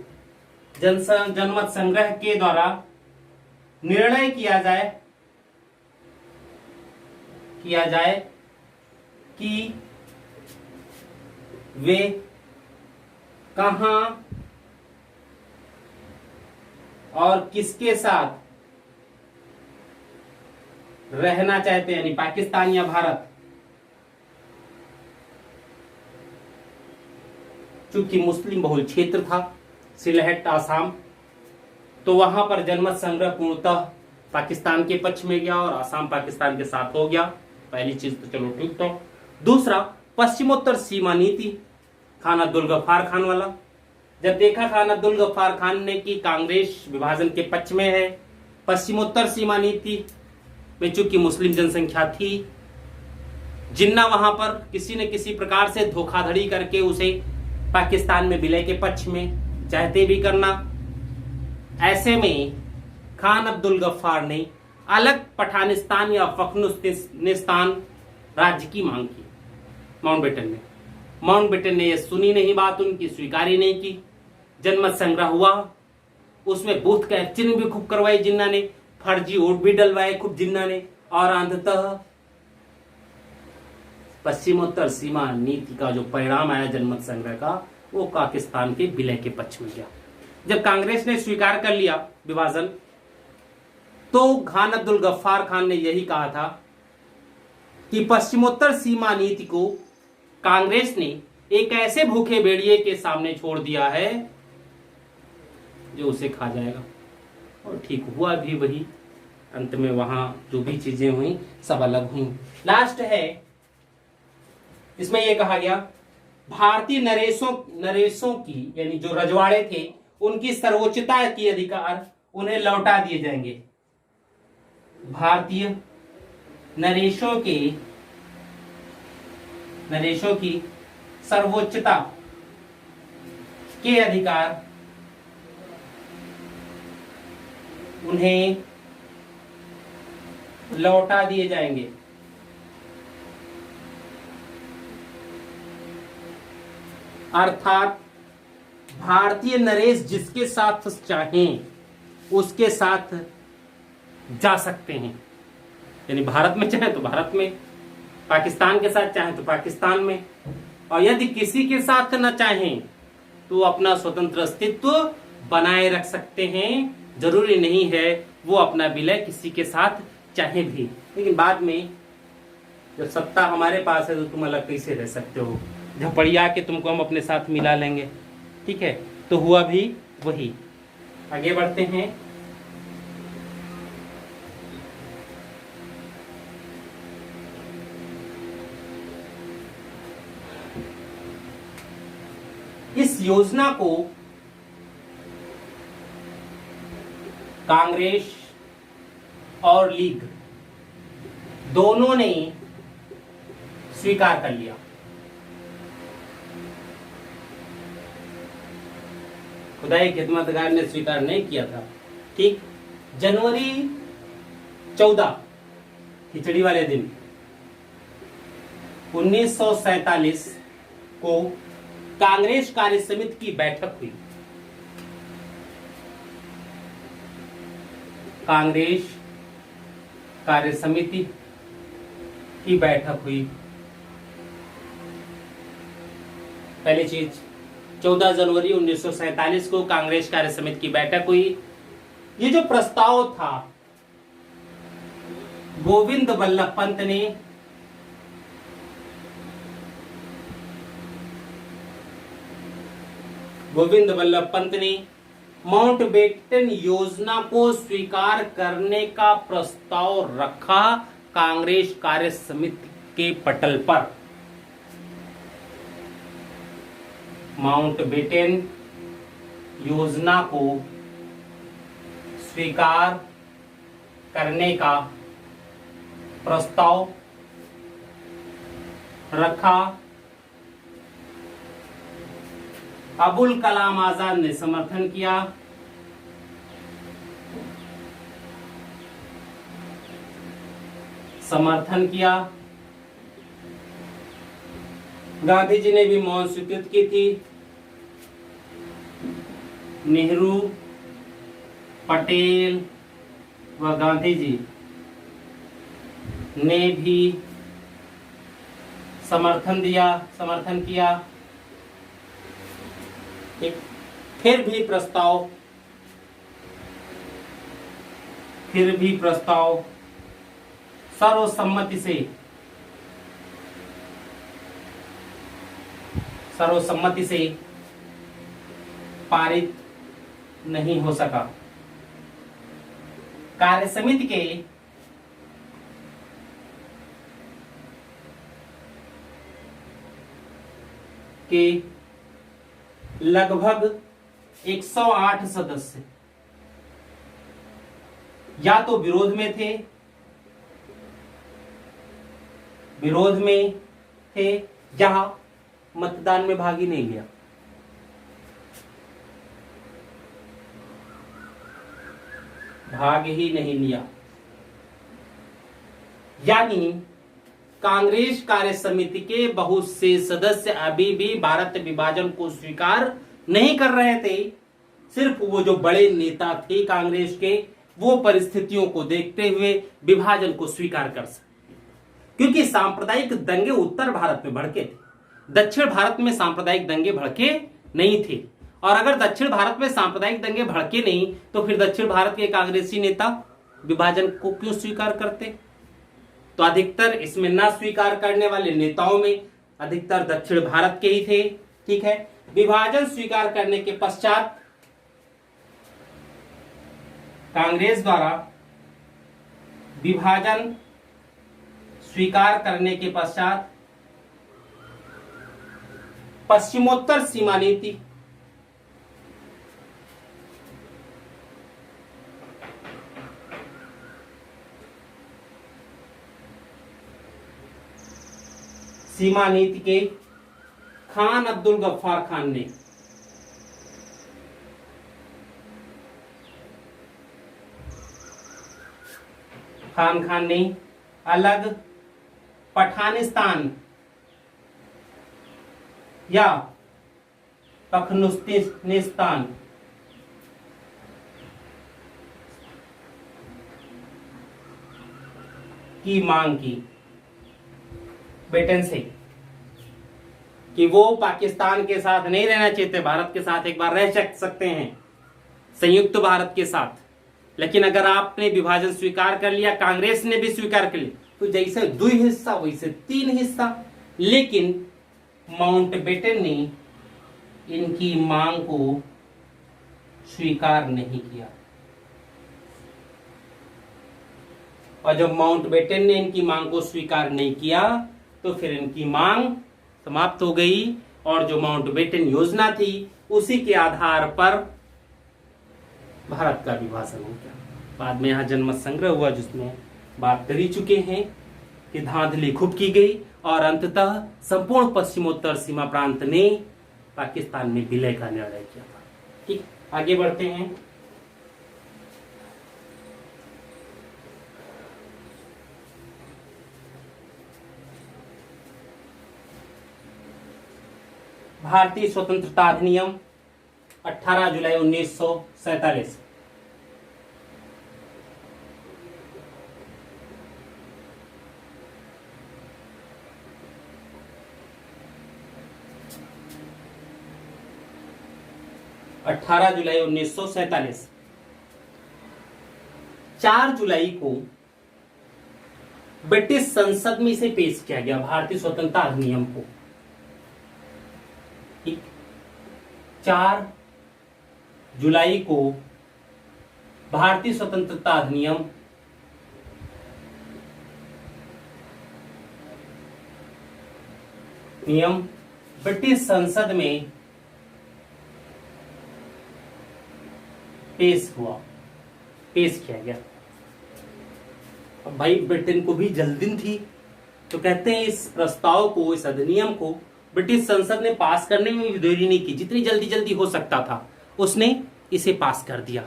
[SPEAKER 1] जनमत संग्रह के द्वारा निर्णय किया जाए कि वे कहां और किसके साथ रहना चाहते हैं, यानी पाकिस्तान या भारत। चूंकि मुस्लिम बहुल क्षेत्र था, सिलहट आसाम, तो वहां पर जनमत संग्रह पूर्णतः पाकिस्तान के पक्ष में गया और आसाम पाकिस्तान के साथ हो गया। पहली चीज तो चलो ठीक। तो दूसरा, पश्चिमोत्तर सीमा नीति, खान अब्दुल गफ्फार खान वाला। जब देखा खान अब्दुल गफ्फार खान ने कि कांग्रेस विभाजन के पक्ष में है, पश्चिमोत्तर सीमा नीति में चूंकि मुस्लिम जनसंख्या थी, जिन्ना वहां पर किसी न किसी प्रकार से धोखाधड़ी करके उसे पाकिस्तान में विलय के पक्ष में चाहते भी करना, ऐसे में खान अब्दुल गफ्फार ने अलग पठानिस्तान या अफगानिस्तान राज्य की मांग की माउंटबेटन ने यह सुनी नहीं बात, उनकी स्वीकारी नहीं की। जनमत संग्रह हुआ, उसमें बूथ कैप्चरिंग भी खूब करवाई जिन्ना ने, फर्जी वोट भी डलवाए खूब जिन्ना ने, और अंततः पश्चिमोत्तर सीमा नीति का जो परिणाम आया जनमत संग्रह का, वो पाकिस्तान के विलय के पक्ष में गया। जब कांग्रेस ने स्वीकार कर लिया विभाजन, तो खान अब्दुल गफ्फार खान ने यही कहा था कि पश्चिमोत्तर सीमा नीति को कांग्रेस ने एक ऐसे भूखे भेड़िए के सामने छोड़ दिया है जो उसे खा जाएगा। और ठीक हुआ भी वही। अंत में वहां जो भी चीजें हुई सब अलग हुई। लास्ट है, इसमें यह कहा गया भारतीय नरेशों की, यानी जो रजवाड़े थे, उनकी सर्वोच्चता की अधिकार उन्हें लौटा दिए जाएंगे। भारतीय नरेशों की सर्वोच्चता के अधिकार उन्हें लौटा दिए जाएंगे। अर्थात भारतीय नरेश जिसके साथ चाहें उसके साथ जा सकते हैं, यानी भारत में चाहे तो भारत में, पाकिस्तान के साथ चाहे तो पाकिस्तान में, और यदि किसी के साथ न चाहें तो अपना स्वतंत्र अस्तित्व बनाए रख सकते हैं। जरूरी नहीं है वो अपना विलय किसी के साथ चाहे भी, लेकिन बाद में जब सत्ता हमारे पास है तो तुम अलग कैसे रह सकते हो, झपड़िया के तुमको हम अपने साथ मिला लेंगे। ठीक है, तो हुआ भी वही। आगे बढ़ते हैं। इस योजना को कांग्रेस और लीग दोनों ने स्वीकार कर लिया। खुदाई खिदमतगार ने स्वीकार नहीं किया था। ठीक, जनवरी 14 खिचड़ी वाले दिन 1947 को कांग्रेस कार्य समिति की बैठक हुई। कांग्रेस कार्य समिति की बैठक हुई। पहली चीज, 14 जनवरी 1947 को कांग्रेस कार्य समिति की बैठक हुई। ये जो प्रस्ताव था गोविंद वल्लभ पंत ने माउंटबेटन योजना को स्वीकार करने का प्रस्ताव रखा कांग्रेस कार्य समिति के पटल पर। माउंटबेटन योजना को स्वीकार करने का प्रस्ताव रखा। अबुल कलाम आजाद ने समर्थन किया। गांधी जी ने भी मौन स्वीकृत की थी। नेहरू, पटेल व गांधी जी ने भी समर्थन किया। फिर भी प्रस्ताव सर्वसम्मति से पारित नहीं हो सका। कार्य समिति के लगभग 108 सदस्य या तो विरोध में थे या मतदान में भाग ही नहीं लिया। भाग ही नहीं लिया, यानी कांग्रेस कार्य समिति के बहुत से सदस्य अभी भी भारत विभाजन को स्वीकार नहीं कर रहे थे। सिर्फ वो जो बड़े नेता थे कांग्रेस के, वो परिस्थितियों को देखते हुए विभाजन को स्वीकार कर सके, क्योंकि सांप्रदायिक दंगे उत्तर भारत में भड़के थे, दक्षिण भारत में सांप्रदायिक दंगे भड़के नहीं थे। और अगर दक्षिण भारत में सांप्रदायिक दंगे भड़के नहीं तो फिर दक्षिण भारत के कांग्रेसी नेता विभाजन को क्यों स्वीकार करते? तो अधिकतर इसमें न स्वीकार करने वाले नेताओं में अधिकतर दक्षिण भारत के ही थे। ठीक है, विभाजन स्वीकार करने के पश्चात कांग्रेस द्वारा विभाजन स्वीकार करने के पश्चात पश्चिमोत्तर सीमा नीति के खान अब्दुल गफ्फार खान ने अलग पठानिस्तान या पख्तूनिस्तान की मांग की ब्रिटेन से कि वो पाकिस्तान के साथ नहीं रहना चाहते, भारत के साथ एक बार रह सकते हैं, संयुक्त भारत के साथ। लेकिन अगर आपने विभाजन स्वीकार कर लिया, कांग्रेस ने भी स्वीकार कर लिया, तो जैसे 2 हिस्सा वैसे 3 हिस्सा। लेकिन माउंटबेटन ने इनकी मांग को स्वीकार नहीं किया, और जब माउंटबेटन ने इनकी मांग को स्वीकार नहीं किया तो फिर इनकी मांग समाप्त हो गई, और जो माउंटबेटन योजना थी उसी के आधार पर भारत का विभाजन हो गया। बाद में यहाँ जनमत संग्रह हुआ, जिसमें बात कर ही चुके हैं कि धांधली खूब की गई और अंततः संपूर्ण पश्चिमोत्तर सीमा प्रांत ने पाकिस्तान में विलय का निर्णय किया था। ठीक, आगे बढ़ते हैं। भारतीय स्वतंत्रता अधिनियम 18 जुलाई 1947। जुलाई 1947। 4 जुलाई को ब्रिटिश संसद में इसे पेश किया गया, भारतीय स्वतंत्रता अधिनियम को। 4 जुलाई को भारतीय स्वतंत्रता अधिनियम ब्रिटिश संसद में पेश किया गया। अब भाई ब्रिटेन को भी जल्दी थी, तो कहते हैं इस प्रस्ताव को, इस अधिनियम को ब्रिटिश संसद ने पास करने में भी देरी नहीं की, जितनी जल्दी हो सकता था उसने इसे पास कर दिया।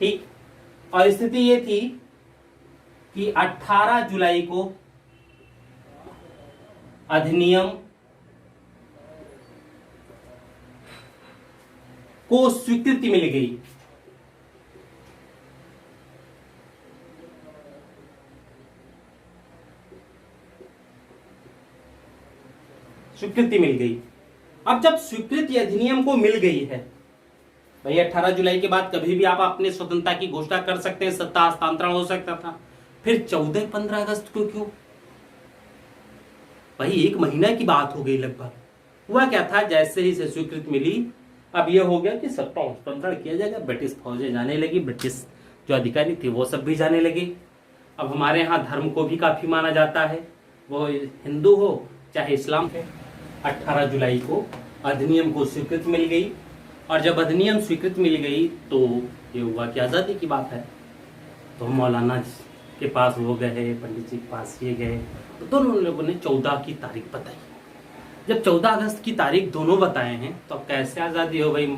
[SPEAKER 1] ठीक, और स्थिति ये थी कि 18 जुलाई को अधिनियम को स्वीकृति मिल गई। स्वीकृति मिल गई। अब जब स्वीकृति अधिनियम को मिल गई है, भाई 18 जुलाई के बाद कभी भी आप अपने स्वतंत्रता की घोषणा कर सकते हैं, सत्ता हस्तांतरण हो सकता था। फिर 14-15 अगस्त को क्यों? भाई 1 महीना की बात हो गई लगभग। हुआ क्या था, जैसे ही इसे स्वीकृति मिली अब ये हो गया कि सत्ता हस्तांतरण किया जाएगा, ब्रिटिश फौजें जाने लगी, ब्रिटिश जो अधिकारी थे वो सब भी जाने लगे। अब हमारे यहाँ धर्म को भी काफी माना जाता है, वो हिंदू हो चाहे इस्लाम है। 18 जुलाई को अधिनियम को स्वीकृति मिल गई, और जब अधिनियम स्वीकृति मिल गई तो ये हुआ कि आज़ादी की बात है। तो मौलाना के पास वो गए, पंडित जी के पास ये गए, तो दोनों लोगों ने 14 की तारीख बताई। जब 14 अगस्त की तारीख दोनों बताए हैं तो अब कैसे आज़ादी हो भाई?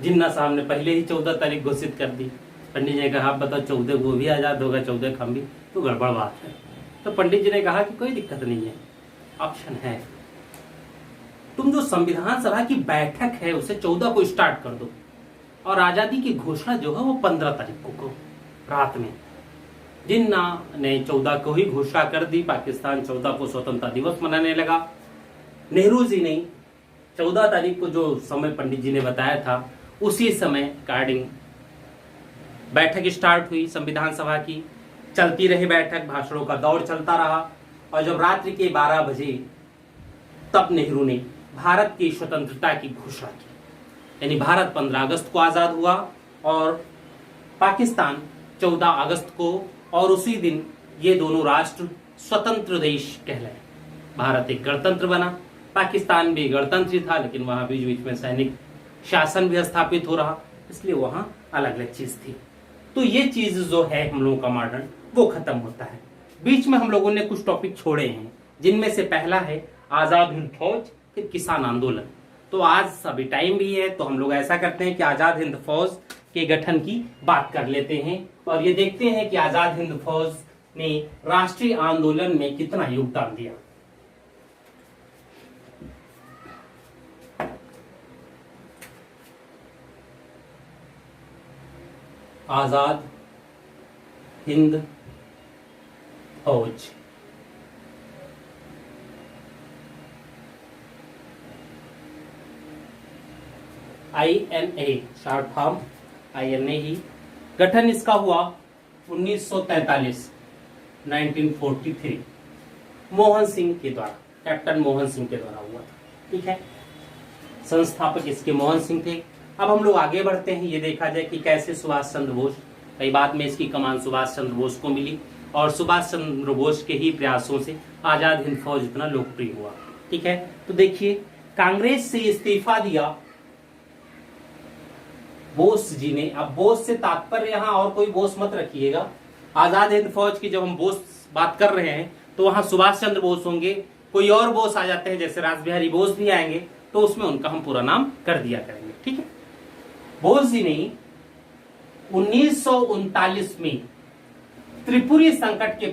[SPEAKER 1] जिन्ना साहब ने पहले ही 14 तारीख घोषित कर दी। पंडित जी ने कहा आप बताओ 14 वो भी आज़ाद होगा, 14 हम भी, तो गड़बड़ बात है। तो पंडित जी ने कहा कि कोई दिक्कत नहीं है, ऑप्शन है, तुम जो संविधान सभा की बैठक है उसे 14 को स्टार्ट कर दो, और आज़ादी की घोषणा जो है वो 15 तारीख को रात में। जिन्ना ने 14 को ही घोषणा कर दी, पाकिस्तान 14 को स्वतंत्रता दिवस मनाने लगा। नेहरू जी ने 14 तारीख को जो समय पंडित जी ने बताया था उसी समय अकॉर्डिंग बैठक स्टार्ट हुई संविधान सभा की। चलती रही बैठक, भाषणों का दौर चलता रहा, और जब रात्रि के 12 बजे तब नेहरू ने भारत की स्वतंत्रता की घोषणा की। यानी भारत 15 अगस्त को आजाद हुआ और पाकिस्तान 14 अगस्त को, और उसी दिन ये दोनों राष्ट्र स्वतंत्र देश कहलाए। भारत एक गणतंत्र बना, पाकिस्तान भी गणतंत्र था, लेकिन वहां बीच बीच में सैनिक शासन भी स्थापित हो रहा, इसलिए वहां अलग अलग चीज थी। तो ये चीज जो है हम लोगों का मॉडर्न वो खत्म होता है। बीच में हम लोगों ने कुछ टॉपिक छोड़े हैं, जिनमें से पहला है आजाद हिंद फौज, फिर किसान आंदोलन। तो आज सभी टाइम भी है, तो हम लोग ऐसा करते हैं कि आजाद हिंद फौज के गठन की बात कर लेते हैं, और ये देखते हैं कि आजाद हिंद फौज ने राष्ट्रीय आंदोलन में कितना योगदान दिया। आजाद हिंद फौज INA शॉर्ट फॉर्म INA ही। गठन इसका हुआ 1943 1943 मोहन सिंह के द्वारा, कैप्टन मोहन सिंह के द्वारा हुआ था। ठीक है, संस्थापक इसके मोहन सिंह थे। अब हम लोग आगे बढ़ते हैं, ये देखा जाए कि कैसे सुभाष चंद्र बोस, कई बाद में इसकी कमान सुभाष चंद्र बोस को मिली, और सुभाष चंद्र बोस के ही प्रयासों से आजाद हिंद फौज इतना लोकप्रिय हुआ। ठीक है, तो देखिए कांग्रेस से इस्तीफा दिया बोस जी ने। अब बोस से तात्पर्य यहाँ और कोई बोस मत रखिएगा, आजाद हिंद फौज की जब हम बोस बात कर रहे हैं तो वहां सुभाष चंद्र बोस होंगे, कोई और बोस आ जाते हैं जैसे रासबिहारी बोस भी आएंगे, तो उसमें उनका हम पूरा नाम कर दिया करेंगे। ठीक है, बोस जी ने 1939 में त्रिपुरी संकट के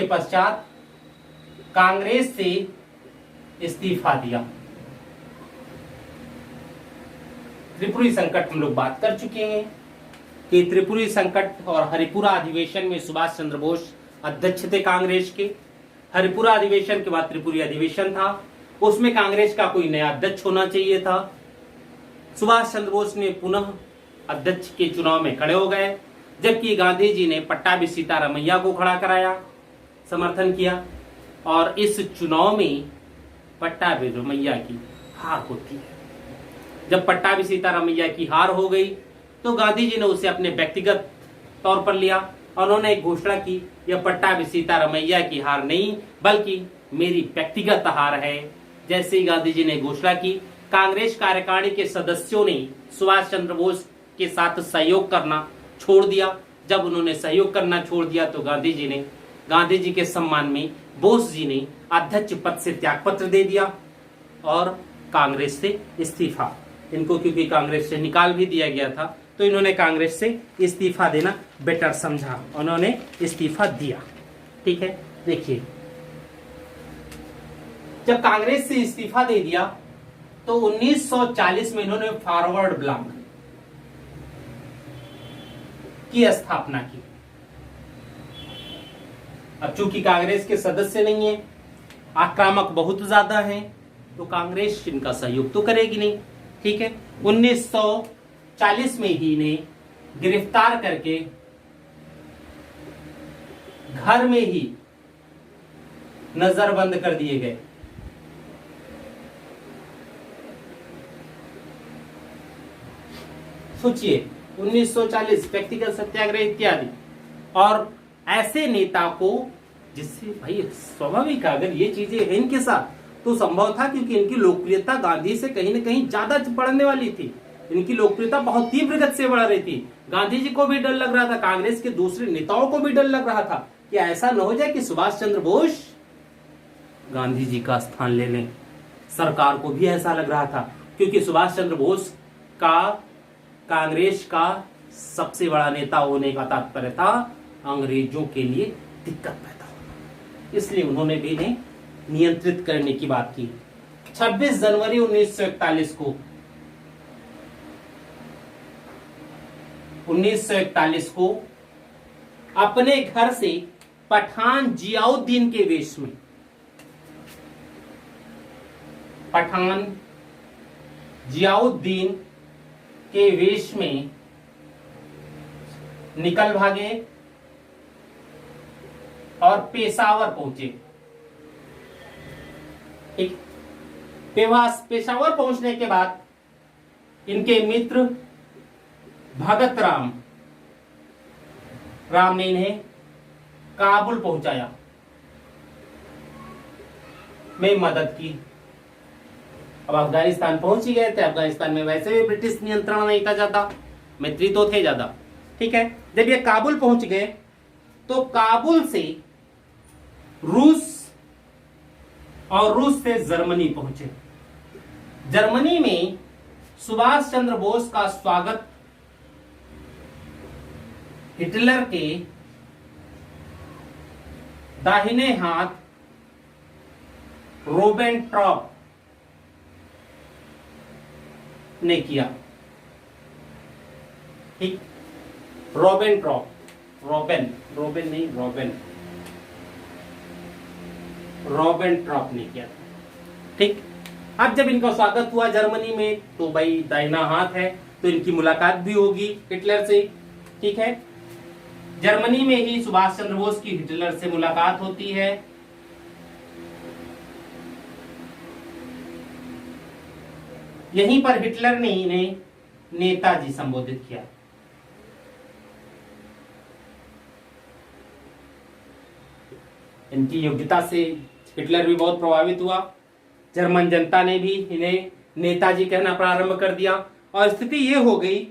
[SPEAKER 1] पश्चात कांग्रेस से इस्तीफा दिया। त्रिपुरी संकट हम लोग बात कर चुके हैं कि त्रिपुरी संकट और हरिपुरा अधिवेशन में सुभाष चंद्र बोस अध्यक्ष थे कांग्रेस के। हरिपुरा अधिवेशन के बाद त्रिपुरी अधिवेशन था, उसमें कांग्रेस का कोई नया अध्यक्ष होना चाहिए था। सुभाष चंद्र बोस ने पुनः अध्यक्ष के चुनाव में खड़े हो गए, जबकि गांधी जी ने पट्टाभी सीतारामैया को खड़ा कराया, समर्थन किया, और इस चुनाव में पट्टाभी रामैया की हार होती है। जब पट्टाभी सीतारामैया की हार हो गई तो गांधी जी ने उसे अपने व्यक्तिगत तौर पर लिया, और उन्होंने एक घोषणा की, यह पट्टाभी सीतारामैया की हार नहीं बल्कि मेरी व्यक्तिगत हार है। जैसे ही गांधी जी ने घोषणा की, कांग्रेस कार्यकारिणी के सदस्यों ने सुभाष चंद्र बोस के साथ सहयोग करना छोड़ दिया। जब उन्होंने सहयोग करना छोड़ दिया तो गांधी जी के सम्मान में बोस जी ने अध्यक्ष पद से त्यागपत्र दे दिया और कांग्रेस से इस्तीफा। इनको क्योंकि कांग्रेस से निकाल भी दिया गया था, तो इन्होंने कांग्रेस से इस्तीफा देना बेटर समझा, उन्होंने इस्तीफा दिया। ठीक है, देखिए जब कांग्रेस से इस्तीफा दे दिया तो 1940 में इन्होंने फॉरवर्ड ब्लॉक की स्थापना की। अब चूंकि कांग्रेस के सदस्य नहीं है, आक्रामक बहुत ज्यादा हैं, तो कांग्रेस इनका सहयोग तो करेगी नहीं। ठीक है, 1940 में ही इन्हें गिरफ्तार करके घर में ही नजरबंद कर दिए गए। सोचिए 1940 व्यक्तिगत सत्याग्रह इत्यादि। और ऐसे नेता को, जिससे भाई स्वाभाविक है, अगर ये चीजें हैं इनके साथ तो संभव था, क्योंकि इनकी लोकप्रियता गांधी से कहीं न कहीं ज्यादा बढ़ने वाली थी। इनकी लोकप्रियता बहुत तीव्र गति से बढ़ रही थी। गांधी जी को भी डर लग रहा था, कांग्रेस के दूसरे नेताओं को भी डर लग रहा था कि ऐसा न हो जाए कि सुभाष चंद्र बोस गांधी जी का स्थान ले लें। सरकार को भी ऐसा लग रहा था, क्योंकि सुभाष चंद्र बोस का कांग्रेस का सबसे बड़ा नेता होने का तात्पर्य था अंग्रेजों के लिए दिक्कत पैदा होना। इसलिए उन्होंने भी इन्हें नियंत्रित करने की बात की। 26 जनवरी 1941 को अपने घर से पठान जियाउद्दीन के वेश में, पठान जियाउद्दीन के वेश में निकल भागे और पेशावर पहुंचे। ठीक, पेशावर पहुंचने के बाद इनके मित्र भगत राम ने इन्हें काबुल पहुंचाया, में मदद की। अब अफगानिस्तान पहुंच ही गए थे। अफगानिस्तान में वैसे भी ब्रिटिश नियंत्रण नहीं था ज्यादा, मैत्री तो थे ज्यादा। ठीक है, जब ये काबुल पहुंच गए तो काबुल से रूस और रूस से जर्मनी पहुंचे। जर्मनी में सुभाष चंद्र बोस का स्वागत हिटलर के दाहिने हाथ रोबेनट्रॉप ने किया। ठीक, रोबेनट्रॉप, रोबेनट्रॉप ने किया। ठीक, अब जब इनका स्वागत हुआ जर्मनी में तो भाई दाहिना हाथ है तो इनकी मुलाकात भी होगी हिटलर से। ठीक है, जर्मनी में ही सुभाष चंद्र बोस की हिटलर से मुलाकात होती है। यहीं पर हिटलर ने इन्हें नेताजी संबोधित किया। इनकी योग्यता से हिटलर भी बहुत प्रभावित हुआ। जर्मन जनता ने भी इन्हें नेताजी कहना प्रारंभ कर दिया और स्थिति यह हो गई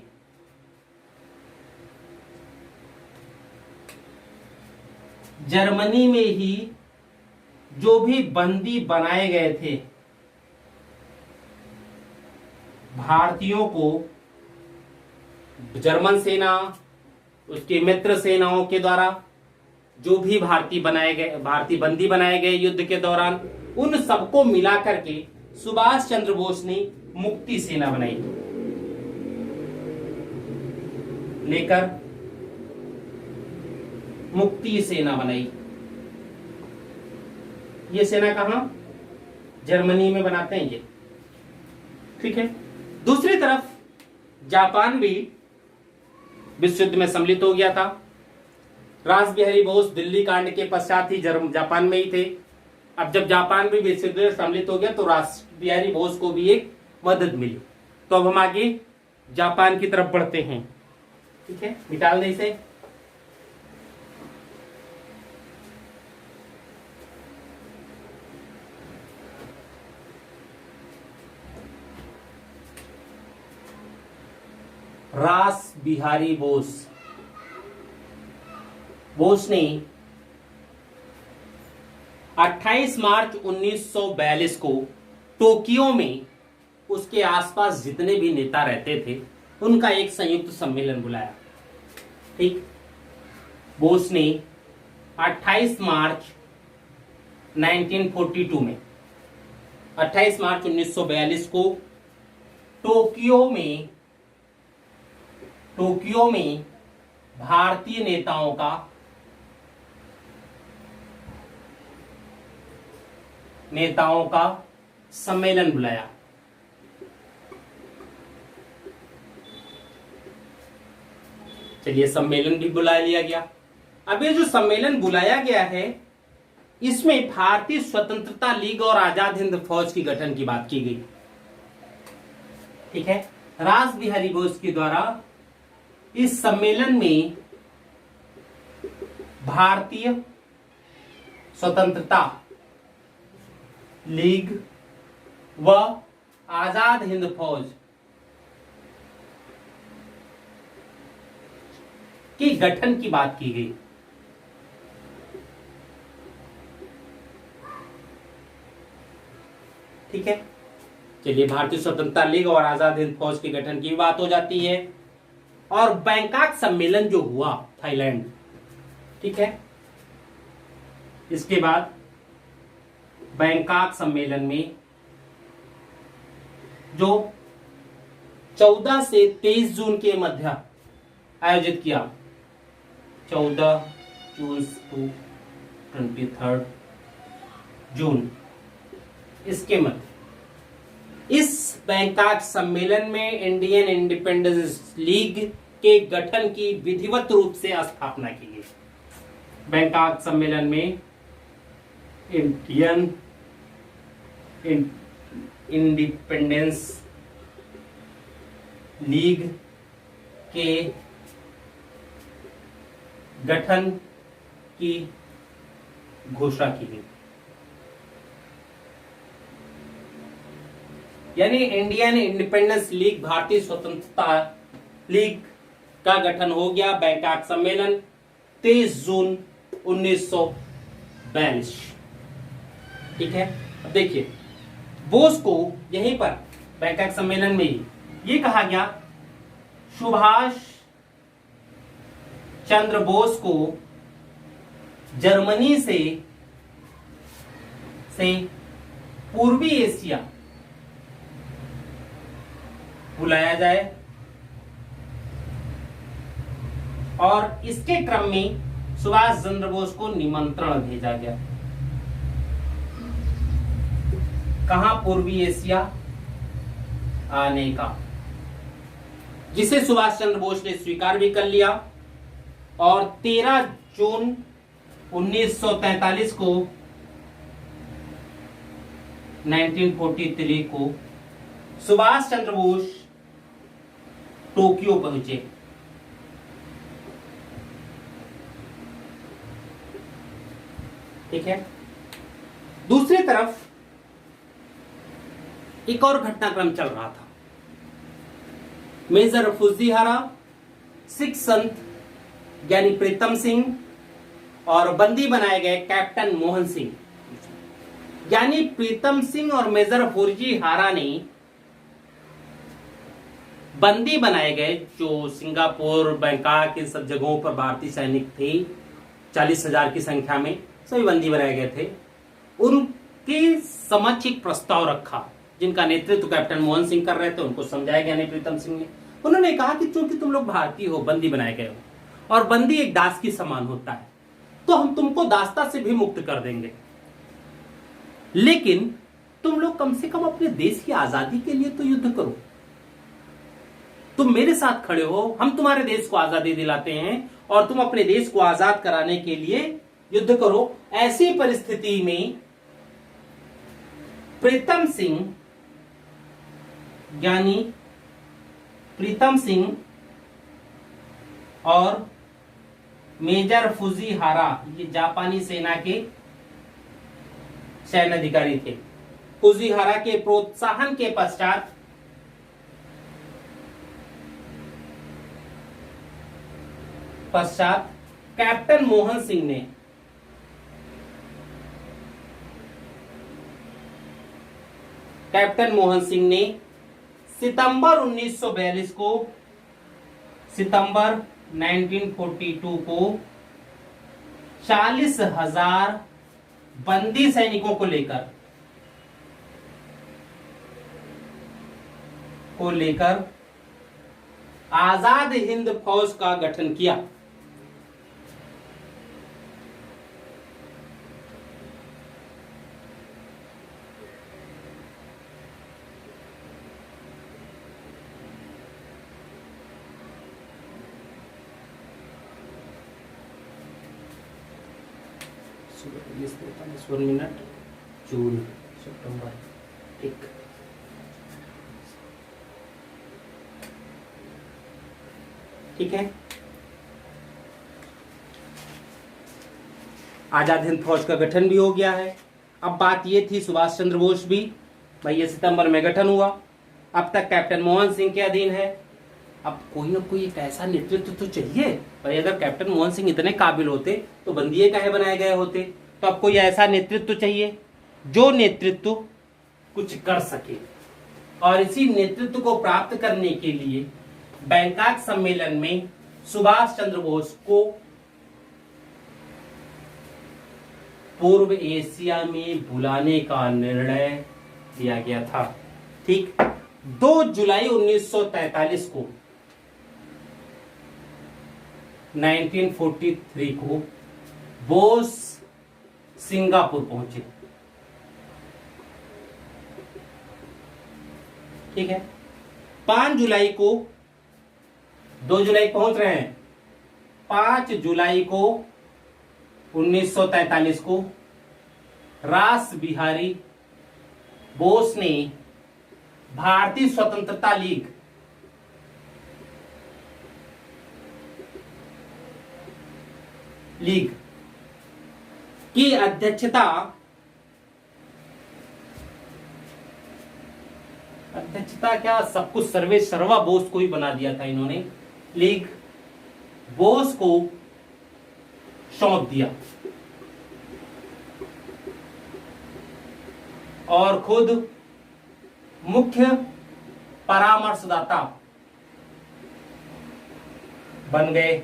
[SPEAKER 1] जर्मनी में ही जो भी बंदी बनाए गए थे भारतीयों को, जर्मन सेना उसके मित्र सेनाओं के द्वारा जो भी भारतीय बंदी बनाए गए युद्ध के दौरान, उन सबको मिला करके सुभाष चंद्र बोस ने मुक्ति सेना बनाई। लेकर मुक्ति सेना बनाई। ये सेना कहां? जर्मनी में बनाते हैं ये। ठीक है, दूसरी तरफ जापान भी विश्व युद्ध में सम्मिलित हो गया था। रास बिहारी बोस दिल्ली कांड के पश्चात ही जापान में ही थे। अब जब जापान भी विश्व युद्ध में सम्मिलित हो गया तो रास बिहारी बोस को भी एक मदद मिली। तो अब हम आगे जापान की तरफ बढ़ते हैं। ठीक है, मिटा दें इसे। रास बिहारी बोस ने 28 मार्च 1942 को टोक्यो में उसके आसपास जितने भी नेता रहते थे उनका एक संयुक्त सम्मेलन बुलाया। ठीक, बोस ने 28 मार्च 1942 में 28 मार्च 1942 को टोक्यो में भारतीय नेताओं का सम्मेलन बुलाया। चलिए, सम्मेलन भी बुला लिया गया। अब ये जो सम्मेलन बुलाया गया है इसमें भारतीय स्वतंत्रता लीग और आजाद हिंद फौज की गठन की बात की गई। ठीक है, रास बिहारी बोस के द्वारा इस सम्मेलन में भारतीय स्वतंत्रता लीग व आजाद हिंद फौज के गठन की बात की गई। ठीक है, चलिए, भारतीय स्वतंत्रता लीग और आजाद हिंद फौज के गठन की बात हो जाती है। और बैंकॉक सम्मेलन जो हुआ थाईलैंड, ठीक है, इसके बाद बैंकॉक सम्मेलन में जो 14 से 23 जून के मध्य आयोजित किया, 14 जून टू 23 जून, इसके मध्य इस बैंकॉक सम्मेलन में इंडियन इंडिपेंडेंस लीग के गठन की विधिवत रूप से स्थापना की गई। बैंकॉक सम्मेलन में इंडियन इंडिपेंडेंस लीग के गठन की घोषणा की गई। यानी इंडियन इंडिपेंडेंस लीग, भारतीय स्वतंत्रता लीग का गठन हो गया बैंकॉक सम्मेलन 23 जून 1942। ठीक है, अब देखिए, बोस को यहीं पर बैंकॉक सम्मेलन में ही ये कहा गया, सुभाष चंद्र बोस को जर्मनी से पूर्वी एशिया बुलाया जाए और इसके क्रम में सुभाष चंद्र बोस को निमंत्रण भेजा गया। कहां? पूर्वी एशिया आने का, जिसे सुभाष चंद्र बोस ने स्वीकार भी कर लिया। और 13 जून 1943 को 1943 को सुभाष चंद्र बोस टोक्यो पहुंचे। ठीक है, दूसरी तरफ एक और घटनाक्रम चल रहा था। मेजर फुजीहारा, सिख संत ज्ञानी प्रीतम सिंह और बंदी बनाए गए कैप्टन मोहन सिंह। ज्ञानी प्रीतम सिंह और मेजर फुजीहारा ने बंदी बनाए गए, जो सिंगापुर, बैंकॉक, इन सब जगहों पर भारतीय सैनिक थे, 40,000 की संख्या में सभी बंदी बनाए गए थे। उनके समक्ष एक प्रस्ताव रखा, जिनका नेतृत्व कैप्टन मोहन सिंह कर रहे थे। उनको समझाया ज्ञानी प्रीतम सिंह ने। उन्होंने कहा कि चूंकि तुम लोग भारतीय हो, बंदी बनाए गए हो, और बंदी एक दास की समान होता है, तो हम तुमको दासता से भी मुक्त कर देंगे, लेकिन तुम लोग कम से कम अपने देश की आजादी के लिए तो युद्ध करो। तुम मेरे साथ खड़े हो, हम तुम्हारे देश को आजादी दिलाते हैं और तुम अपने देश को आजाद कराने के लिए युद्ध करो। ऐसी परिस्थिति में प्रीतम सिंह, यानी प्रीतम सिंह और मेजर फुजीहारा, ये जापानी सेना के सैन्य अधिकारी थे। फुजीहारा के प्रोत्साहन के पश्चात कैप्टन मोहन सिंह ने सितंबर 1942 को 40,000 बंदी सैनिकों को लेकर आजाद हिंद फौज का गठन किया। जून, सितंबर, 1 ठीक है। आजाद हिंद फौज का गठन भी हो गया है। अब बात ये थी सुभाष चंद्र बोस भी, भाई ये सितंबर में गठन हुआ, अब तक कैप्टन मोहन सिंह के अधीन है। अब कोई ना कोई एक ऐसा नेतृत्व तो चाहिए भाई, अगर कैप्टन मोहन सिंह इतने काबिल होते तो बंदिये काहे बनाए गए होते। तो अब कोई ऐसा नेतृत्व चाहिए जो नेतृत्व कुछ कर सके, और इसी नेतृत्व को प्राप्त करने के लिए बैंकॉक सम्मेलन में सुभाष चंद्र बोस को पूर्व एशिया में बुलाने का निर्णय लिया गया था। ठीक, 2 जुलाई 1943 को 1943 को बोस सिंगापुर पहुंचे। ठीक है, 5 जुलाई को, 2 जुलाई पहुंच रहे हैं, 5 जुलाई को 1943 को रास बिहारी बोस ने भारतीय स्वतंत्रता लीग की अध्यक्षता क्या, सब कुछ सर्वे सर्वा बोस को ही बना दिया था इन्होंने। लीग बोस को सौंप दिया और खुद मुख्य परामर्शदाता बन गए।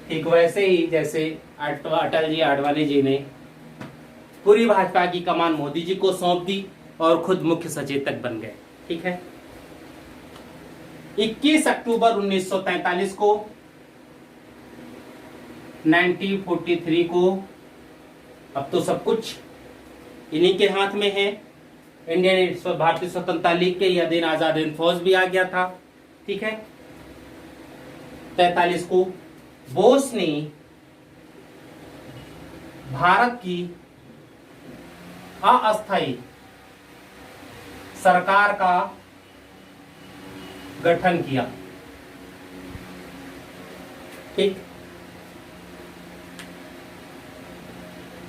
[SPEAKER 1] ठीक वैसे ही जैसे अटल जी आडवाणी जी ने पूरी भाजपा की कमान मोदी जी को सौंप दी और खुद मुख्य सचेतक बन गए। ठीक है, 21 अक्टूबर 1943 को 1943 को, अब तो सब कुछ इन्हीं के हाथ में है। इंडियन भारतीय स्वतंत्रता लीग के यह दिन आजाद हिंद फौज भी आ गया था। ठीक है, 43 को बोस ने भारत की अस्थायी सरकार का गठन किया। ठीक,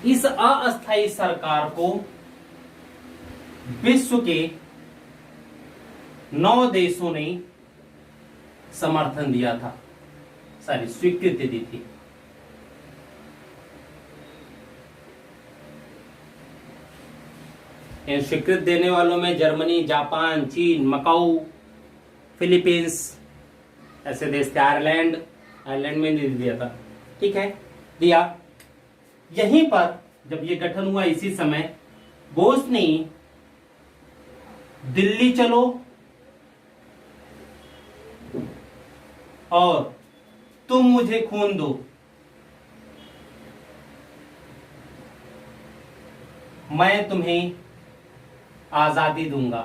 [SPEAKER 1] इस अस्थायी सरकार को विश्व के 9 देशों ने समर्थन दिया था, सारी स्वीकृति दी थी। इन स्वीकृति देने वालों में जर्मनी, जापान, चीन, मकाऊ, फिलीपींस ऐसे देश थे। आयरलैंड में नहीं दिया था। ठीक है, दिया। यहीं पर जब ये गठन हुआ, इसी समय बोस ने दिल्ली चलो और तुम मुझे खून दो, मैं तुम्हें आजादी दूंगा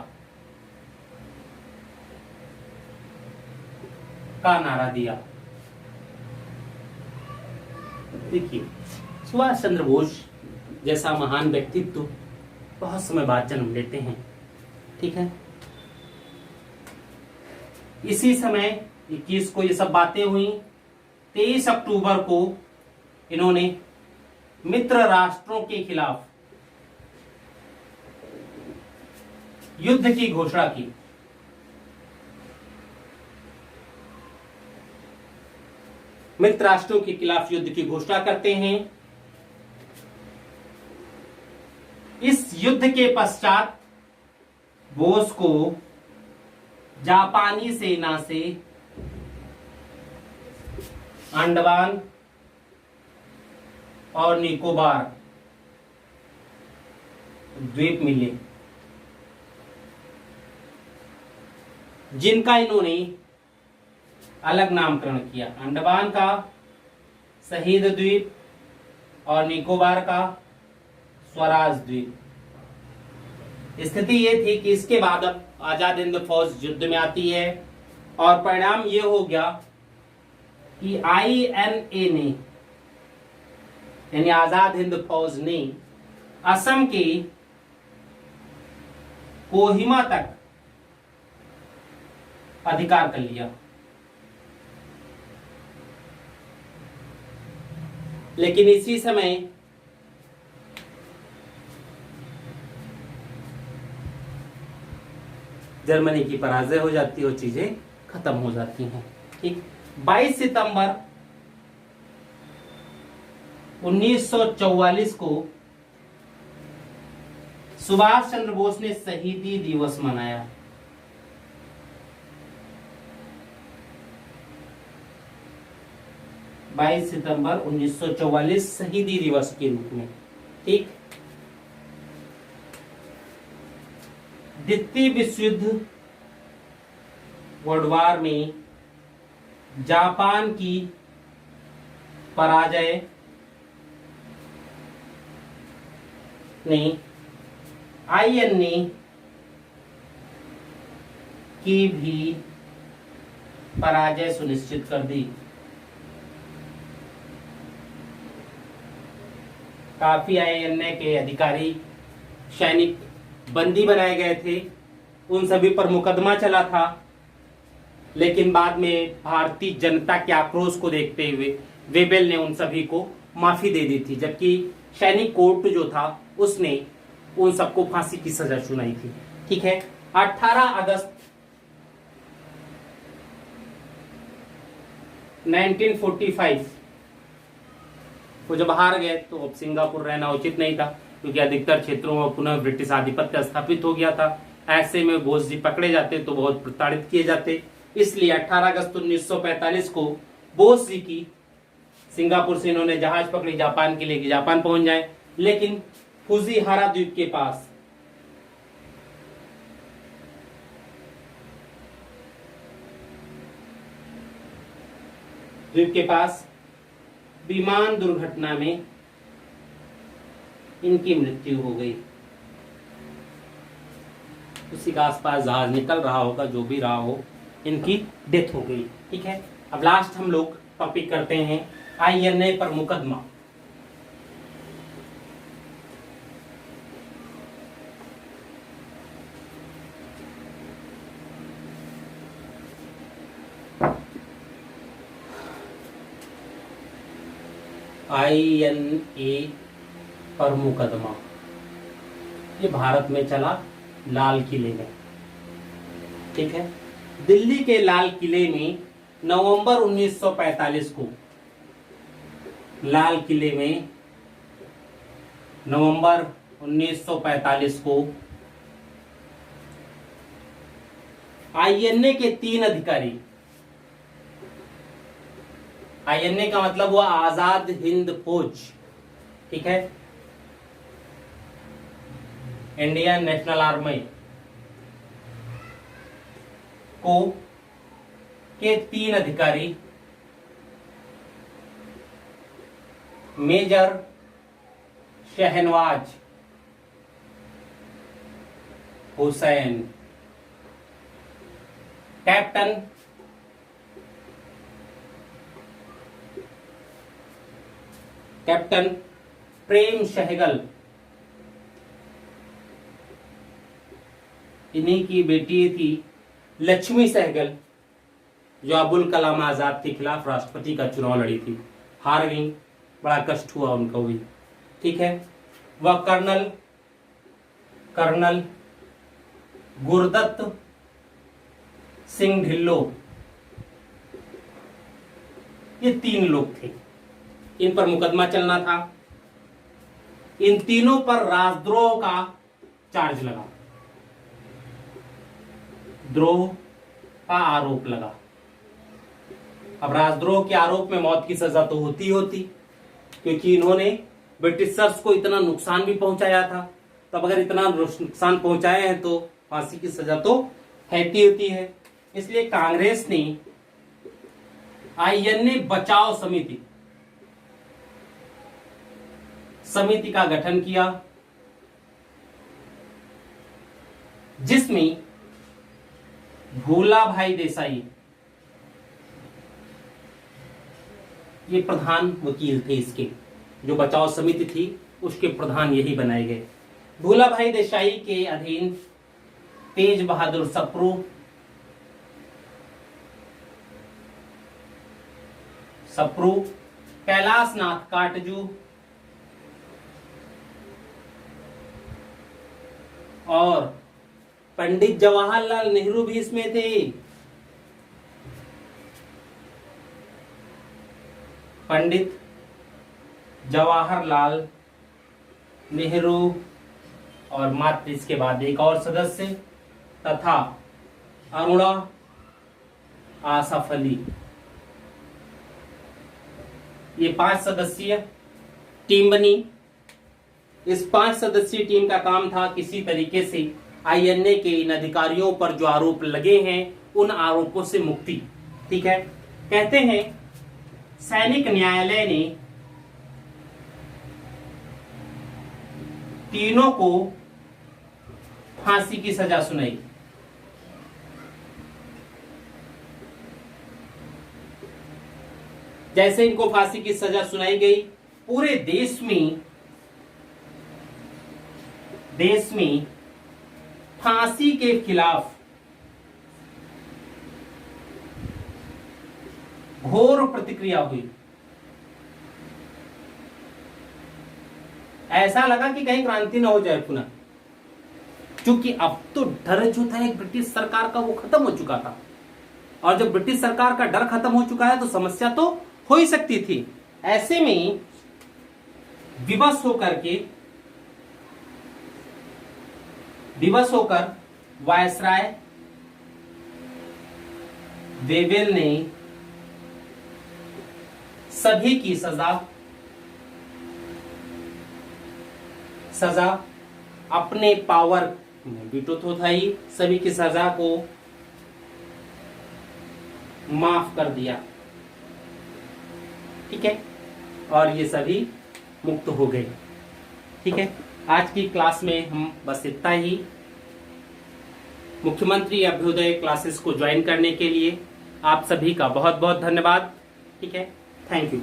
[SPEAKER 1] का नारा दिया। देखिए, सुभाष चंद्र बोस जैसा महान व्यक्तित्व बहुत समय बाद जन्म लेते हैं। ठीक है, इसी समय 21 को ये सब बातें हुई। 23 अक्टूबर को इन्होंने मित्र राष्ट्रों के खिलाफ युद्ध की घोषणा की। मित्र राष्ट्रों के खिलाफ युद्ध की घोषणा करते हैं। इस युद्ध के पश्चात बोस को जापानी सेना से अंडमान और निकोबार द्वीप मिले, जिनका इन्होंने अलग नामकरण किया। अंडमान का शहीद द्वीप और निकोबार का स्वराज द्वीप। स्थिति ये थी कि इसके बाद अब आजाद हिंद फौज युद्ध में आती है और परिणाम ये हो गया कि INA ने, यानी आजाद हिंद फौज ने असम के कोहिमा तक अधिकार कर लिया। लेकिन इसी समय जर्मनी की पराजय हो जाती है और चीजें खत्म हो जाती हैं। ठीक, 22 सितंबर 1944 को सुभाष चंद्र बोस ने शहीदी दिवस मनाया। बाईस सितंबर 1944 शहीदी दिवस के रूप में। ठीक, द्वितीय विश्व युद्ध वर्ल्ड वार में जापान की पराजय ने आईएनए की भी पराजय सुनिश्चित कर दी। काफी आईएनए के अधिकारी सैनिक बंदी बनाए गए थे, उन सभी पर मुकदमा चला था, लेकिन बाद में भारतीय जनता के आक्रोश को देखते हुए वेबेल ने उन सभी को माफी दे दी थी, जबकि सैनिक कोर्ट जो था उसने उन सबको फांसी की सजा सुनाई थी। ठीक है, 18 अगस्त 1945 वो जब हार गए तो अब सिंगापुर रहना उचित नहीं था, क्योंकि अधिकतर क्षेत्रों में पुनः ब्रिटिश आधिपत्य स्थापित हो गया था। ऐसे में बोस जी पकड़े जाते तो बहुत प्रताड़ित किए जाते। इसलिए 18 अगस्त 1945 को बोस जी की सिंगापुर से इन्होंने जहाज पकड़ी जापान के लिए कि जापान पहुंच जाए, लेकिन फुजीहारा द्वीप के पास विमान दुर्घटना में इनकी मृत्यु हो गई। उसी के आसपास जहाज निकल रहा होगा, जो भी रहा हो, इनकी डेथ हो गई। ठीक है, अब लास्ट हम लोग टॉपिक करते हैं आईएनए पर मुकदमा। आईएनए पर मुकदमा ये भारत में चला लाल किले में। ठीक है, दिल्ली के लाल किले में नवंबर 1945 को लाल किले में नवंबर 1945 को आईएनए के 3 अधिकारी, आईएनए का मतलब हुआ आजाद हिंद फौज, ठीक है, इंडियन नेशनल आर्मी को के 3 अधिकारी मेजर शहनवाज हुसैन, कैप्टन प्रेम सहगल, इन्हीं की बेटी थी लक्ष्मी सहगल, जो अबुल कलाम आजाद के खिलाफ राष्ट्रपति का चुनाव लड़ी थी, हार गई, बड़ा कष्ट हुआ उनको भी। ठीक है, वह कर्नल गुरदत्त सिंह ढिल्लो, ये 3 लोग थे, इन पर मुकदमा चलना था। इन तीनों पर राजद्रोह का चार्ज लगा, द्रोह का आरोप लगा। अब राजद्रोह के आरोप में मौत की सजा तो होती, क्योंकि इन्होंने ब्रिटिशर्स को इतना नुकसान भी पहुंचाया था। तब अगर इतना नुकसान पहुंचाए हैं तो फांसी की सजा तो होती है। इसलिए कांग्रेस ने आईएनए बचाओ समिति का गठन किया, जिसमें भोला भाई देसाई ये प्रधान वकील थे। इसके जो बचाव समिति थी उसके प्रधान यही बनाए गए। भोला भाई देसाई के अधीन तेज बहादुर सप्रू कैलाशनाथ काटजू और पंडित जवाहरलाल नेहरू भी इसमें थे। पंडित जवाहरलाल नेहरू और मात्र इसके बाद एक और सदस्य तथा अरुणा आसफ अली। ये 5 सदस्यीय टीम बनी। इस 5 सदस्यीय टीम का काम था किसी तरीके से आईएनए के इन अधिकारियों पर जो आरोप लगे हैं उन आरोपों से मुक्ति। ठीक है, कहते हैं सैनिक न्यायालय ने तीनों को फांसी की सजा सुनाई। जैसे इनको फांसी की सजा सुनाई गई, पूरे देश में फांसी के खिलाफ घोर प्रतिक्रिया हुई। ऐसा लगा कि कहीं क्रांति ना हो जाए पुनः, क्योंकि अब तो डर जो था एक ब्रिटिश सरकार का वो खत्म हो चुका था, और जब ब्रिटिश सरकार का डर खत्म हो चुका है तो समस्या तो हो ही सकती थी। ऐसे में विवश होकर वायसराय वेवेल ने सभी की सजा अपने पावर में भी तो था ही, सभी की सजा को माफ कर दिया। ठीक है, और ये सभी मुक्त हो गए। ठीक है, आज की क्लास में हम बस इतना ही। मुख्यमंत्री अभ्युदय क्लासेस को ज्वाइन करने के लिए आप सभी का बहुत बहुत धन्यवाद। ठीक है, थैंक यू।